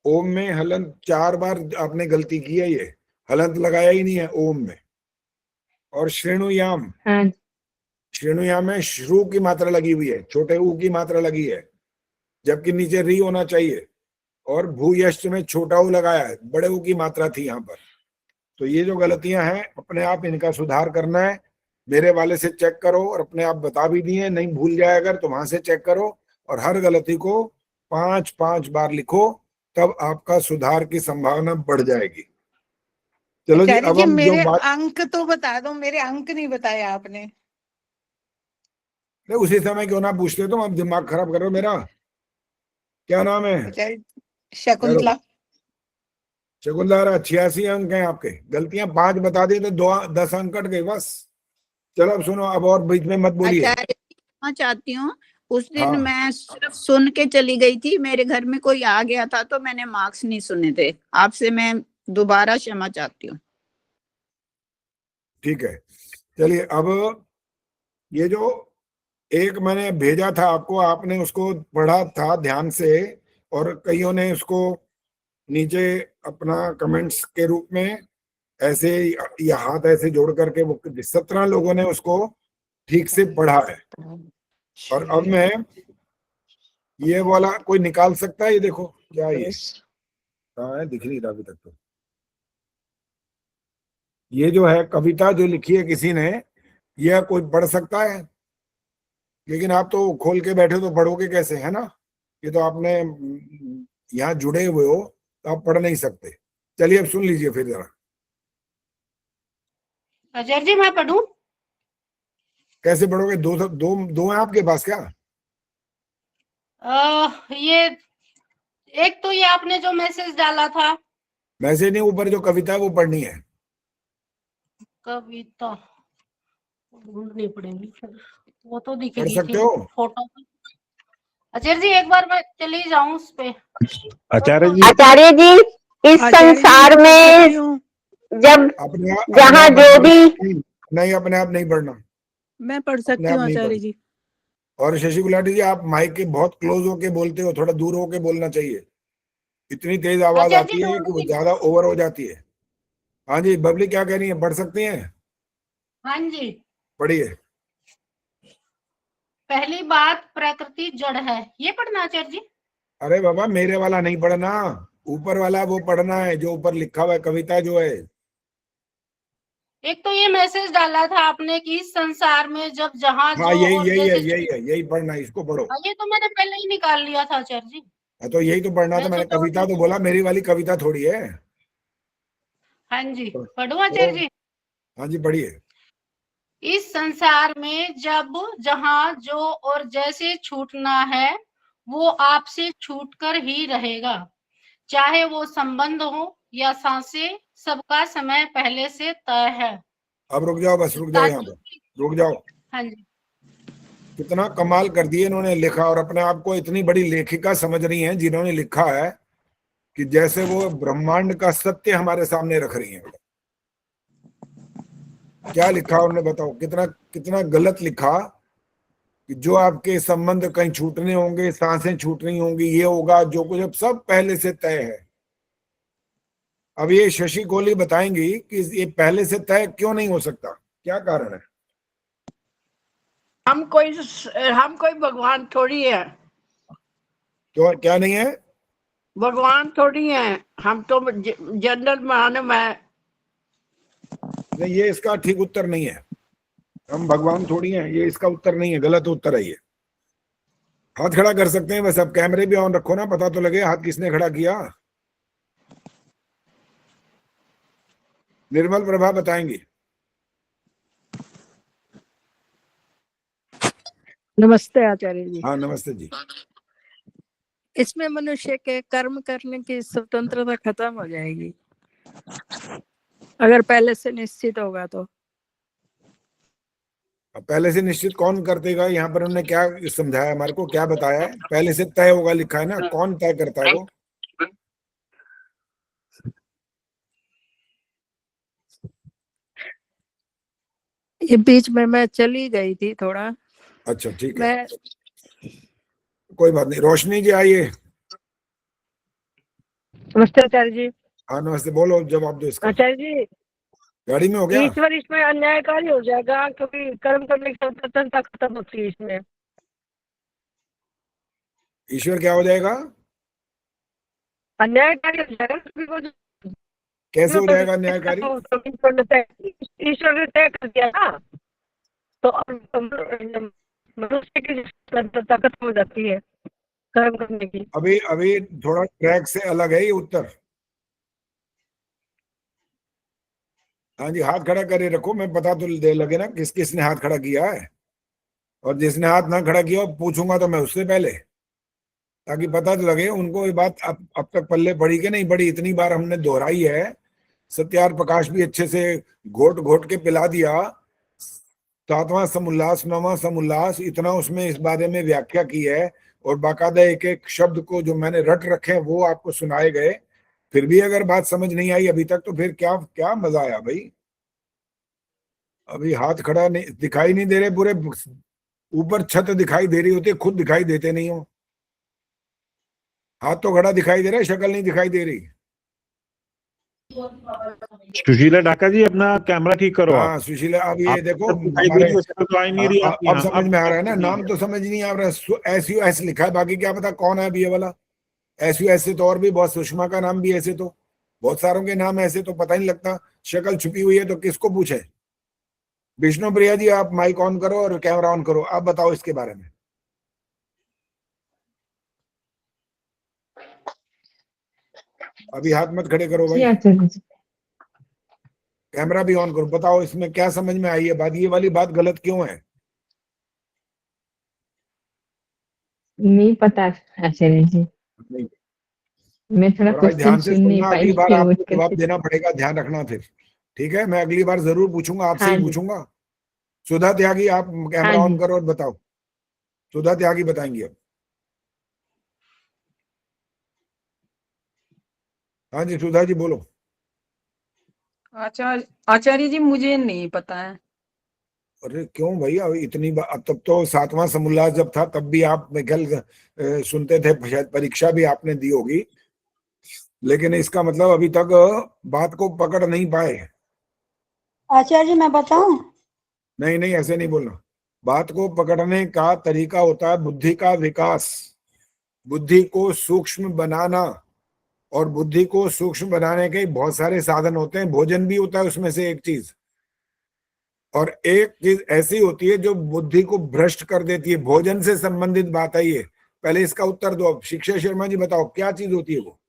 ओम में हलंत 4 बार आपने गलती की है, ये हलंत लगाया ही नहीं है ओम में। और श्रेणुयाम, श्रेणुयाम में श्रु की मात्रा लगी हुई है, छोटे ऊ की मात्रा लगी है, जबकि नीचे री होना चाहिए। और भूयश्च में छोटा ऊ लगाया है, बड़े ऊ की मात्रा थी यहाँ पर। तो ये जो गलतियां हैं अपने आप इनका सुधार करना है। मेरे वाले से चेक करो, और अपने आप बता भी दिए, नहीं भूल जाए अगर तो वहां से चेक करो। और हर गलती को 5-5 बार लिखो, तब आपका सुधार की संभावना बढ़ जाएगी। चलो जी, अब हम मेरे जो बात, अंक तो बता दो, मेरे अंक नहीं बताए आपने। उसी समय क्यों ना पूछते, तुम अब दिमाग खराब करो मेरा। क्या नाम है? शकुंतला। शकुंतला, 86 अंक हैं आपके। गलतियां 5 बता दी तो 10 अंक कट गए बस। चलो अब सुनो, अब और बीच में मत बोलिए। चाहती हूँ, उस दिन हाँ। मैं सिर्फ सुन के चली गई थी, मेरे घर में कोई आ गया था तो मैंने मार्क्स नहीं सुने थे। आपसे मैं दोबारा क्षमा चाहती हूँ। ठीक है, चलिए अब ये जो एक मैंने भेजा था आपको, आपने उसको पढ़ा था ध्यान से, और कईयों ने उसको नीचे अपना कमेंट्स के रूप में ऐसे या हाथ ऐसे जोड़ करके, वो 17 लोगों ने उसको ठीक से पढ़ा है। और अब मैं ये वाला कोई निकाल सकता है? ये देखो क्या ये कहाँ है, दिख नहीं रहा अभी तक तो। ये जो है कविता जो लिखी है किसी ने, यह कोई पढ़ सकता है? लेकिन आप तो खोल के बैठे तो पढ़ोगे कैसे, है ना? ये तो आपने यहाँ जुड़े हुए हो तो आप पढ़ नहीं सकते। चलिए अब सुन लीजिए फिर जरा। आचार्य जी मैं पढ़ूं? कैसे पढ़ोगे? दो हैं आपके पास क्या? ये एक तो ये आपने जो मैसेज डाला था, मैसेज नहीं, ऊपर जो कविता है वो पढ़नी है। कविता ढूंढनी पड़ेगी, वो तो दिख पढ़ रही सकते थी हो? फोटो। आचार्य जी एक बार मैं चली जाऊं उस पे। आचार्य जी इस संसार में जब जहाँ जो भी नहीं, अपने आप नहीं पढ़ना। मैं पढ़ सकती हूँ आचार्य जी। और शशि गुलाटी जी, आप माइक के बहुत क्लोज होके बोलते हो, थोड़ा दूर होके बोलना चाहिए। इतनी तेज आवाज आती है कि वो ज्यादा ओवर हो जाती है। हाँ जी, बबली क्या कह रही है, पढ़ सकती हैं? हाँ जी, पढ़िए। पहली बात, प्रकृति जड़ है, ये पढ़ना आचार्य जी। अरे बाबा, मेरे वाला नहीं पढ़ना, ऊपर वाला वो पढ़ना है जो ऊपर लिखा हुआ है, कविता जो है। एक तो ये मैसेज डाला था आपने कि इस संसार में जब जहाँ हाँ, जो यही और यही है, जैसे यही है, यही पढ़ना है, इसको पढ़ो। ये तो मैंने पहले ही निकाल लिया था आचार्य जी। तो यही तो पढ़ना था मैंने, कविता तो बोला, मेरी वाली कविता थोड़ी है। हाँ जी, पढ़ो आचार्य जी। हाँ जी, पढ़िए। इस संसार में जब जहाँ जो और जैसे छूटना है, वो आपसे छूटकर ही रहेगा, चाहे वो संबंध हो या सांसें, सबका समय पहले से तय है। अब रुक जाओ, बस रुक जाओ, यहाँ पर रुक जाओ। हाँ जी। कितना कमाल कर दिए इन्होंने लिखा, और अपने आप को इतनी बड़ी लेखिका समझ रही हैं जिन्होंने लिखा है कि जैसे वो ब्रह्मांड का सत्य हमारे सामने रख रही हैं। क्या लिखा उन्होंने, बताओ। कितना कितना गलत लिखा कि जो आपके संबंध कहीं छूटने होंगे, सांसें छूटनी होंगी, ये होगा जो कुछ, अब सब पहले से तय है। अब ये शशि कोली बताएंगी कि ये पहले से तय क्यों नहीं हो सकता, क्या कारण है। हम कोई भगवान थोड़ी है। क्यों, क्या नहीं है? भगवान थोड़ी है, हम तो जनरल मानव है। नहीं, ये इसका ठीक उत्तर नहीं है। हम भगवान थोड़ी हैं, ये इसका उत्तर नहीं है, गलत उत्तर है ये। हाथ खड़ा कर सकते हैं बस, अब कैमरे भी ऑन रखो ना, पता तो लगे हाथ किसने खड़ा किया। निर्मल प्रभा बताएंगी। नमस्ते आचार्य जी। हाँ नमस्ते जी। इसमें मनुष्य के कर्म करने की स्वतंत्रता खत्म हो जाएगी अगर पहले से निश्चित होगा तो। पहले से निश्चित कौन कर देगा? यहाँ पर उन्होंने क्या समझाया हमारे को, क्या बताया है? पहले से तय होगा लिखा है ना, कौन तय करता है वो? ये बीच में मैं चली गई थी थोड़ा। अच्छा ठीक है, मैं कोई बात नहीं। रोशनी जी आइए। नमस्ते आचार्य जी। हाँ नमस्ते, बोलो, जवाब दो इसका। आचार्य जी, गाड़ी में हो गया? ईश्वर इसमें अन्यायकारी हो जाएगा क्योंकि कर्म करने की स्वतंत्रता खत्म होती है इसमें। ईश्वर क्या हो जाएगा? अन्यायकारी हो जाएगा क्योंकि वो कैसे हो जाएगा अन्यायकारी? ईश्वर ने तय कर दिया ना, तो मनुष्य की स्वतंत्रता खत्म हो जाती है कर्म करने की। अभी अभी थोड़ा ट्रैक से अलग है ये उत्तर। हाँ जी, हाथ खड़ा करे रखो, मैं पता तो दे लगे ना किस किसने हाथ खड़ा किया है, और जिसने हाथ ना खड़ा किया पूछूंगा तो मैं उससे पहले, ताकि पता तो लगे उनको। ये बात अब तक पल्ले पड़ी कि नहीं पड़ी, इतनी बार हमने दोहराई है। सत्यार प्रकाश भी अच्छे से घोट घोट के पिला दिया। 7वां समुल्लास, 9वां समुल्लास, इतना उसमें इस बारे में व्याख्या की है, और बाकायदा एक एक शब्द को जो मैंने रट रखे हैं वो आपको सुनाए गए। फिर भी अगर बात समझ नहीं आई अभी तक, तो फिर क्या क्या मजा आया भाई। अभी हाथ खड़ा नहीं दिखाई नहीं दे रहे, पूरे ऊपर छत दिखाई दे रही होती है, खुद दिखाई देते नहीं हो। हाथ तो खड़ा दिखाई दे रहा है, शक्ल नहीं दिखाई दे रही। सुशीला ढाका जी, अपना कैमरा ठीक करो। हाँ सुशीला, अब ये देखो दिखाई दे हमारे, रही है, शक्ल तो आ ही नहीं रही आपकी। अब समझ में आ रहा है ना, नाम तो समझ नहीं आ रहा है। SUS लिखा है, बाकी क्या पता कौन है अभी ये वाला। SUS से तो और भी बहुत, सुषमा का नाम भी ऐसे, तो बहुत सारों के नाम ऐसे, तो पता नहीं लगता। शक्ल छुपी हुई है तो किसको पूछे। विष्णु प्रिया जी, आप माइक ऑन करो और कैमरा ऑन करो, आप बताओ इसके बारे में। अभी हाथ मत खड़े करो भाई, कैमरा भी ऑन करो, बताओ इसमें क्या समझ में आई है बात, ये वाली बात गलत क्यों है? नहीं पता आचार्य जी, नहीं, मैं थोड़ा और आज क्वेश्चन ध्यान से सुन नहीं सुनना, पाई अगली बार फिर उठ आपको जवाब करके। देना पड़ेगा, ध्यान रखना फिर। ठीक है, मैं अगली बार जरूर पूछूंगा, आपसे हाँ ही जी, पूछूंगा। सुधा त्यागी, आप हाँ कैमरा ऑन जी। करो और बताओ। सुधा त्यागी बताएंगी अब। हाँ जी सुधा जी बोलो। आचार्य जी, मुझे नहीं पता है। अरे क्यों भैया, इतनी बार, अब तब तो 7वां समुल्लास जब था तब भी आप मैं कल सुनते थे, शायद परीक्षा भी आपने दी होगी, लेकिन इसका मतलब अभी तक बात को पकड़ नहीं पाए। आचार्य जी मैं बताऊं? नहीं नहीं, ऐसे नहीं बोलना। बात को पकड़ने का तरीका होता है बुद्धि का विकास, बुद्धि को सूक्ष्म बनाना, और बुद्धि को सूक्ष्म बनाने के बहुत सारे साधन होते हैं, भोजन भी होता है उसमें से एक चीज, और एक चीज ऐसी होती है जो बुद्धि को भ्रष्ट कर देती है। भोजन से संबंधित बात है ये, पहले इसका उत्तर दो। अब शिक्षा शर्मा जी बताओ क्या चीज होती है वो?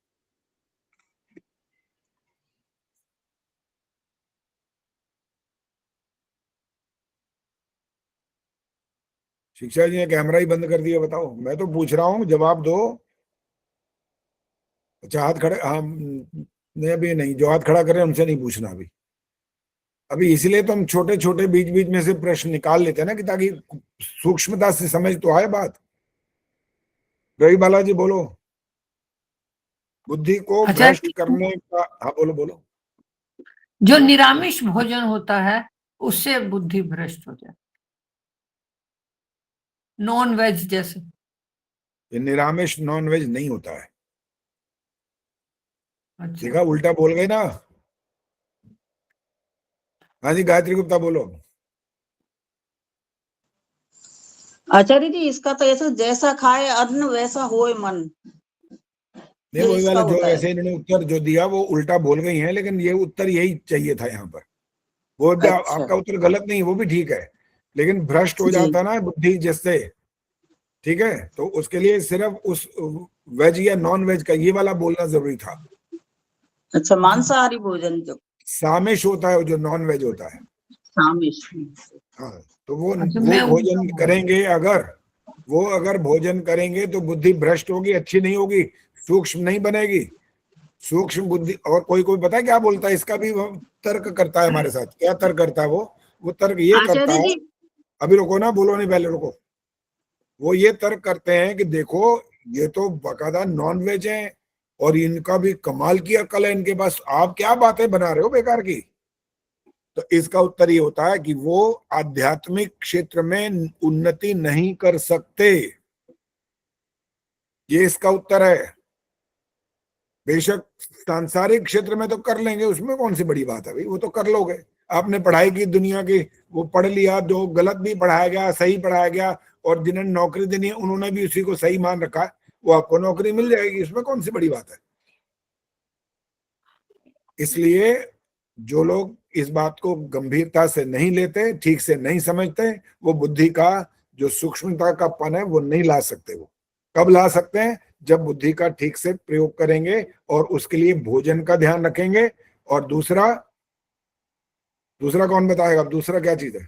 शिक्षा जी ने कैमरा ही बंद कर दिया, बताओ। मैं तो पूछ रहा हूँ, जवाब दो। अच्छा हाथ खड़े, हाँ नहीं अभी नहीं, जो हाथ खड़ा करे उनसे नहीं पूछना अभी। अभी इसलिए तो हम छोटे छोटे बीच बीच में से प्रश्न निकाल लेते हैं ना, कि ताकि सूक्ष्मता से समझ तो आए बात। रवि बालाजी बोलो। बुद्धि को भ्रष्ट करने का, हाँ बोलो बोलो। जो निरामिष भोजन होता है उससे बुद्धि भ्रष्ट हो जाए, नॉन वेज जैसे। ये निरामिष नॉन वेज नहीं होता है। अच्छा। देखा, उल्टा बोल गए ना। हाँ जी गायत्री गुप्ता बोलो। आचार्य जी इसका तो ऐसा, जैसा खाए अन्न वैसा होए मन। नहीं वही वाला जो ऐसे इन्होंने उत्तर जो दिया वो उल्टा बोल गई हैं, लेकिन ये उत्तर यही चाहिए था यहाँ पर। वो अच्छा। आपका उत्तर गलत नहीं, वो भी ठीक है, लेकिन भ्रष्ट हो जाता ना बुद्धि जिससे, ठीक है, तो उसके लिए सिर्फ उस वेज या नॉन वेज का ये वाला बोलना जरूरी था। अच्छा, मांसाहारी भोजन जो सामिश होता है, जो नॉन वेज होता है सामिश। हाँ, तो वो भोजन करेंगे, अगर भोजन करेंगे तो बुद्धि भ्रष्ट होगी, अच्छी नहीं होगी, सूक्ष्म नहीं बनेगी। सूक्ष्म बुद्धि, और कोई कोई पता है क्या बोलता है, इसका भी तर्क करता है हमारे साथ। क्या तर्क करता है वो तर्क ये करता है, अभी रुको ना, बोलो नहीं पहले रुको। वो ये तर्क करते हैं कि देखो ये तो बाकायदा नॉन वेज है और इनका भी कमाल की अकल है इनके पास, आप क्या बातें बना रहे हो बेकार की। तो इसका उत्तर ये होता है कि वो आध्यात्मिक क्षेत्र में उन्नति नहीं कर सकते, ये इसका उत्तर है। बेशक सांसारिक क्षेत्र में तो कर लेंगे, उसमें कौन सी बड़ी बात है भाई, वो तो कर लोगे। आपने पढ़ाई की दुनिया की, वो पढ़ लिया, जो गलत भी पढ़ाया गया सही पढ़ाया गया, और जिन्हें नौकरी देनी है उन्होंने भी उसी को सही मान रखा है, वो आपको नौकरी मिल जाएगी, इसमें कौन सी बड़ी बात है। इसलिए जो लोग इस बात को गंभीरता से नहीं लेते, ठीक से नहीं समझते, वो बुद्धि का जो सूक्ष्मता का पन है वो नहीं ला सकते। वो कब ला सकते हैं, जब बुद्धि का ठीक से प्रयोग करेंगे और उसके लिए भोजन का ध्यान रखेंगे। और दूसरा कौन बताएगा, दूसरा क्या चीज है?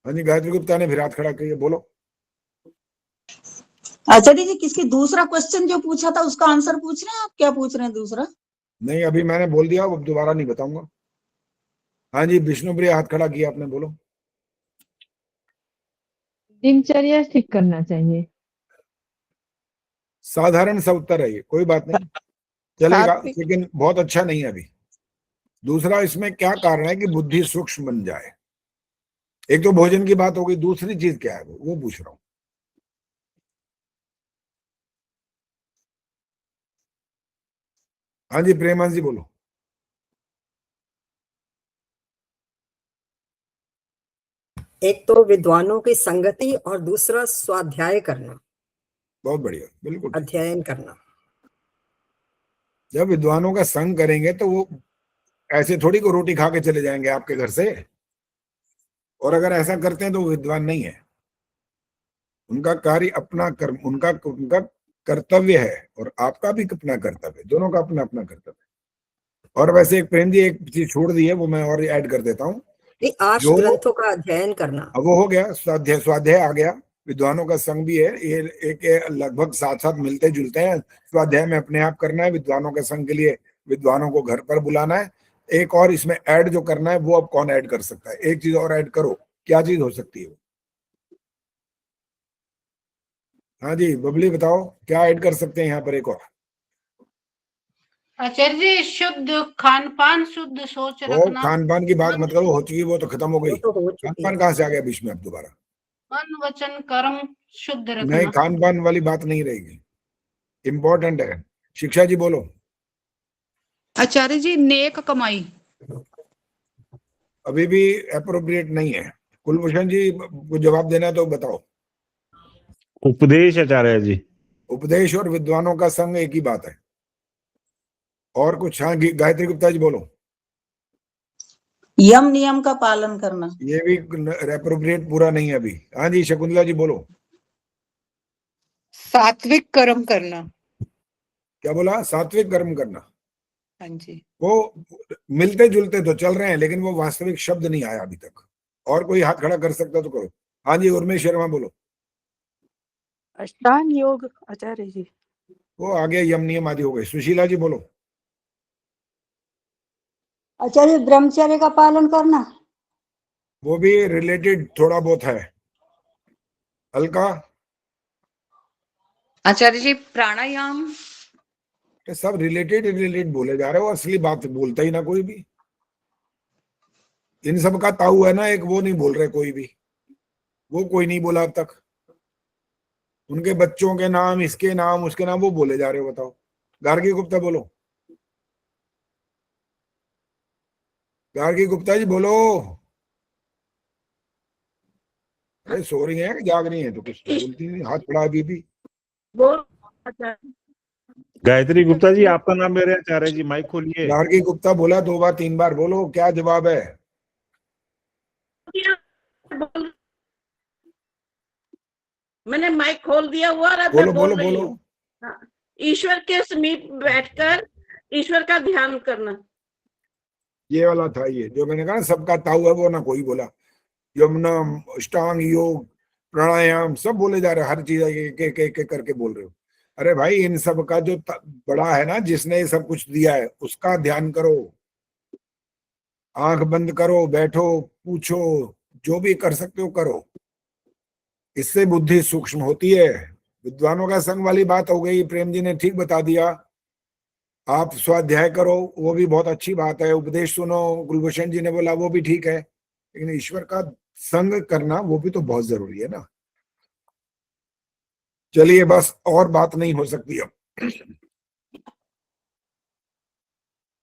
हाँ जी गायत्री गुप्ता ने फिर हाथ खड़ा किया, बोलो। आचार्य जी किसकी दूसरा क्वेश्चन जो पूछा था उसका आंसर पूछ रहे हैं आप, क्या पूछ रहे हैं दूसरा? नहीं अभी मैंने बोल दिया, अब दोबारा नहीं बताऊंगा। हाँ जी विष्णुप्रिया हाथ खड़ा किया आपने, बोलो। दिनचर्या ठीक करना चाहिए। साधारण सा उत्तर है ये, कोई बात नहीं, चलेगा, लेकिन बहुत अच्छा नहीं है अभी। दूसरा इसमें क्या कारण है कि बुद्धि सूक्ष्म बन जाए। एक तो भोजन की बात हो गई, दूसरी चीज क्या है वो पूछ रहा हूं। हाँ जी प्रेमांश जी बोलो। एक तो विद्वानों की संगति और दूसरा स्वाध्याय करना। बहुत बढ़िया, बिल्कुल अध्ययन करना। जब विद्वानों का संग करेंगे तो वो ऐसे थोड़ी को रोटी खा के चले जाएंगे आपके घर से, और अगर ऐसा करते हैं तो वो विद्वान नहीं है। उनका कार्य अपना कर्म, उनका कर्तव्य है, और आपका भी अपना कर्तव्य, दोनों का अपना अपना कर्तव्य। और वैसे एक प्रेम जी एक चीज छोड़ दी है, वो मैं और ऐड कर देता हूँ। आर्ष ग्रंथों का अध्ययन करना, अब वो हो गया, स्वाध्याय आ गया। विद्वानों का संग भी है, ये एक लगभग साथ साथ मिलते जुलते हैं। स्वाध्याय में अपने आप करना है, विद्वानों के संग के लिए विद्वानों को घर पर बुलाना है। एक और इसमें ऐड जो करना है वो अब कौन ऐड कर सकता है? एक चीज और ऐड करो, क्या चीज हो सकती है? हाँ जी बबली बताओ, क्या ऐड कर सकते हैं यहाँ पर एक और? आचार्य जी शुद्ध खान पान, शुद्ध सोच रखना। खान पान की बात मत करो, हो चुकी, वो तो खत्म हो गई। खान पान कहाँ से आ गया बीच में अब दोबारा? मन वचन कर्म शुद्ध रखना। नहीं, खान पान वाली बात नहीं रहेगी, इम्पोर्टेंट है। शिक्षा जी बोलो। आचार्य जी नेक कमाई अभी भी अप्रोप्रिएट नहीं है। कुलभूषण जी को जवाब देना है तो बताओ। उपदेश आचार्य जी। उपदेश और विद्वानों का संग एक ही बात है। और कुछ? हाँ गायत्री गुप्ता जी बोलो। यम नियम का पालन करना, ये भी अप्रोप्रिएट पूरा नहीं है अभी। हाँ जी शकुंतला जी बोलो। सात्विक कर्म करना। क्या बोला? सात्विक कर्म करना। हाँ जी। वो मिलते जुलते तो चल रहे हैं, लेकिन वो वास्तविक शब्द नहीं आया अभी तक। और कोई हाथ खड़ा कर सकता तो करो। हाँ जी, उर्मेश शर्मा बोलो। अष्टांग योग आचार्य जी। वो आगे यम नियम आदि हो गए। सुशीला जी बोलो। आचार्य ब्रह्मचर्य का पालन करना, वो भी रिलेटेड थोड़ा बहुत है। हल्का आचार्य जी प्राणायाम, सब रिलेटेड बोले जा रहे हो, असली बात बोलता ही ना कोई भी। इन सब का ताऊ है ना एक, वो नहीं बोल रहे कोई भी, वो कोई नहीं बोला अब तक। उनके बच्चों के नाम, इसके नाम, उसके नाम, वो बोले जा रहे हो। बताओ। गार्गी गुप्ता बोलो। गार्गी गुप्ता जी बोलो। अरे सो रही है कि जाग रही है? तो कुछ तो बोलती नहीं, हाथ पड़ा अभी भी। गायत्री गुप्ता जी आपका नाम मेरे आचार्य जी, माइक खोलिए। गार्गी गुप्ता बोला 2 बार 3 बार, बोलो क्या जवाब है? मैंने माइक खोल दिया हुआ और अब बोलो मैं बोलो बोल रही बोलो। हूँ। हाँ, ईश्वर के समीप बैठकर ईश्वर का ध्यान करना। ये वाला था, ये जो मैंने कहा सबका ताऊ है, वो ना कोई बोला। यमुना, अष्टांग योग, प्राणायाम सब बोले जा रहे हैं, हर चीज एक करके बोल रहे हो। अरे भाई, इन सब का जो बड़ा है ना, जिसने ये सब कुछ दिया है, उसका ध्यान करो। आंख बंद करो, बैठो, पूछो, जो भी कर सकते हो करो। इससे बुद्धि सूक्ष्म होती है। विद्वानों का संग वाली बात हो गई, प्रेम जी ने ठीक बता दिया। आप स्वाध्याय करो, वो भी बहुत अच्छी बात है। उपदेश सुनो, गुलभूषण जी ने बोला, वो भी ठीक है। लेकिन ईश्वर का संग करना वो भी तो बहुत जरूरी है ना। चलिए, बस और बात नहीं हो सकती अब।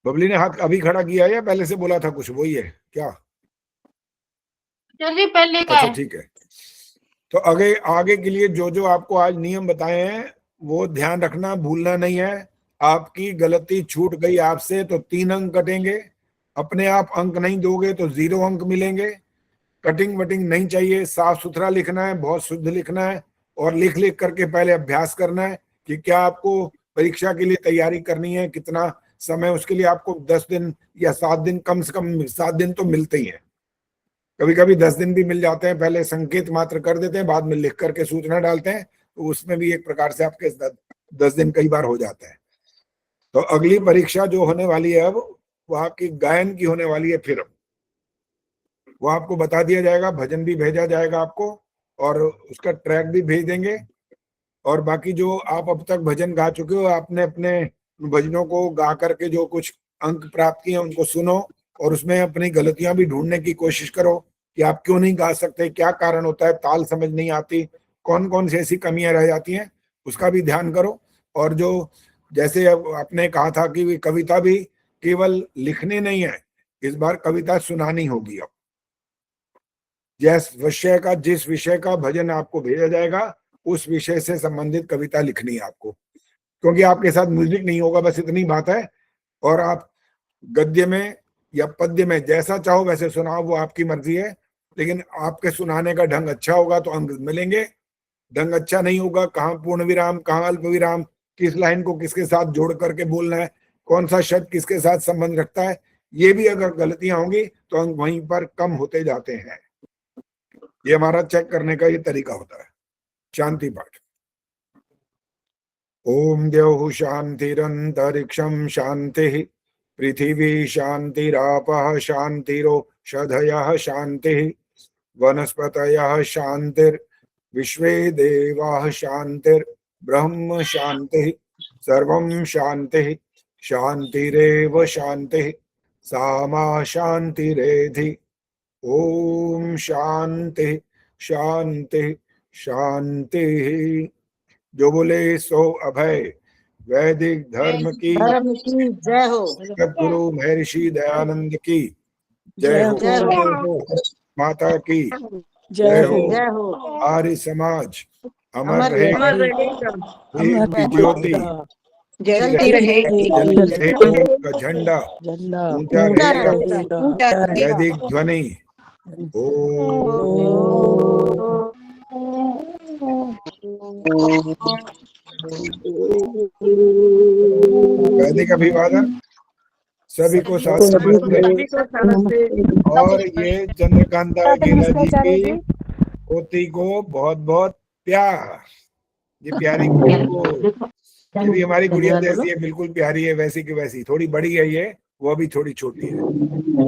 बबली ने हाथ अभी खड़ा किया है या पहले से बोला था कुछ? वही है क्या? चलिए पहले का अच्छा है। ठीक है। तो आगे के लिए जो जो आपको आज नियम बताए हैं, वो ध्यान रखना, भूलना नहीं है। आपकी गलती छूट गई आपसे तो 3 अंक कटेंगे। अपने आप अंक नहीं दोगे तो 0 अंक मिलेंगे। कटिंग वटिंग नहीं चाहिए, साफ सुथरा लिखना है, बहुत शुद्ध लिखना है। और लिख लिख करके पहले अभ्यास करना है कि क्या आपको परीक्षा के लिए तैयारी करनी है, कितना समय। उसके लिए आपको 10 दिन या 7 दिन, कम से कम 7 दिन तो मिलते ही हैं। कभी कभी 10 दिन भी मिल जाते हैं। पहले संकेत मात्र कर देते हैं, बाद में लिख करके सूचना डालते हैं, तो उसमें भी एक प्रकार से आपके 10 दिन कई बार हो जाता है। तो अगली परीक्षा जो होने वाली है अब, वो आपकी गायन की होने वाली है। फिर वो आपको बता दिया जाएगा, भजन भी भेजा जाएगा आपको, और उसका ट्रैक भी भेज देंगे। और बाकी जो आप अब तक भजन गा चुके हो, आपने अपने भजनों को गा करके जो कुछ अंक प्राप्त किए उनको सुनो, और उसमें अपनी गलतियां भी ढूंढने की कोशिश करो कि आप क्यों नहीं गा सकते, क्या कारण होता है, ताल समझ नहीं आती, कौन कौन सी ऐसी कमियां रह जाती हैं, उसका भी ध्यान करो। और जो जैसे अब आपने कहा था कि कविता भी केवल लिखनी नहीं है, इस बार कविता सुनानी होगी। अब जिस विषय का भजन आपको भेजा जाएगा, उस विषय से संबंधित कविता लिखनी है आपको, क्योंकि आपके साथ म्यूजिक नहीं होगा, बस इतनी बात है। और आप गद्य में या पद्य में जैसा चाहो वैसे सुनाओ, वो आपकी मर्जी है। लेकिन आपके सुनाने का ढंग अच्छा होगा तो अंक मिलेंगे। ढंग अच्छा नहीं होगा, कहाँ पूर्ण विराम, कहाँ अल्प विराम, किस लाइन को किसके साथ जोड़ करके बोलना है, कौन सा शब्द किसके साथ संबंध रखता है, ये भी अगर गलतियां होंगी तो अंक वहीं पर कम होते जाते हैं। ये हमारा चेक करने का ये तरीका होता है। शांति पाठ। ओम द्यौः शांतिरंतरिक्षं शांतिः, पृथिवी शांतिरापः शांतिरोषधयः शांतिः, वनस्पतयः शांतिर्विश्वे देवाः शांतिर्ब्रह्म शांतिः, सर्वं शांतिः शांतिरेव शांतिः, सा मा शांतिरेधि। ओम शांति शांति शांति। जो बोले सो अभय। वैदिक धर्म की जय हो। सद्गुरु महर्षि दयानंद की जय हो। माता की जय हो। आर्य समाज अमर रहेगा। एक की ज्योति जलती रहेगा, का झंडा ऊंचा रहेगा। वैदिक ध्वनि वैदिक अभिवादन। सभी को सादर नमस्ते। और ये चंद्रकांता गेला जी की पोती को बहुत बहुत प्यार। ये प्यारी गुड़िया को, ये भी हमारी गुड़िया जैसी है, बिल्कुल प्यारी है, वैसी की वैसी। थोड़ी बड़ी है ये, वो भी थोड़ी छोटी है।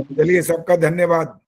चलिए, सबका धन्यवाद।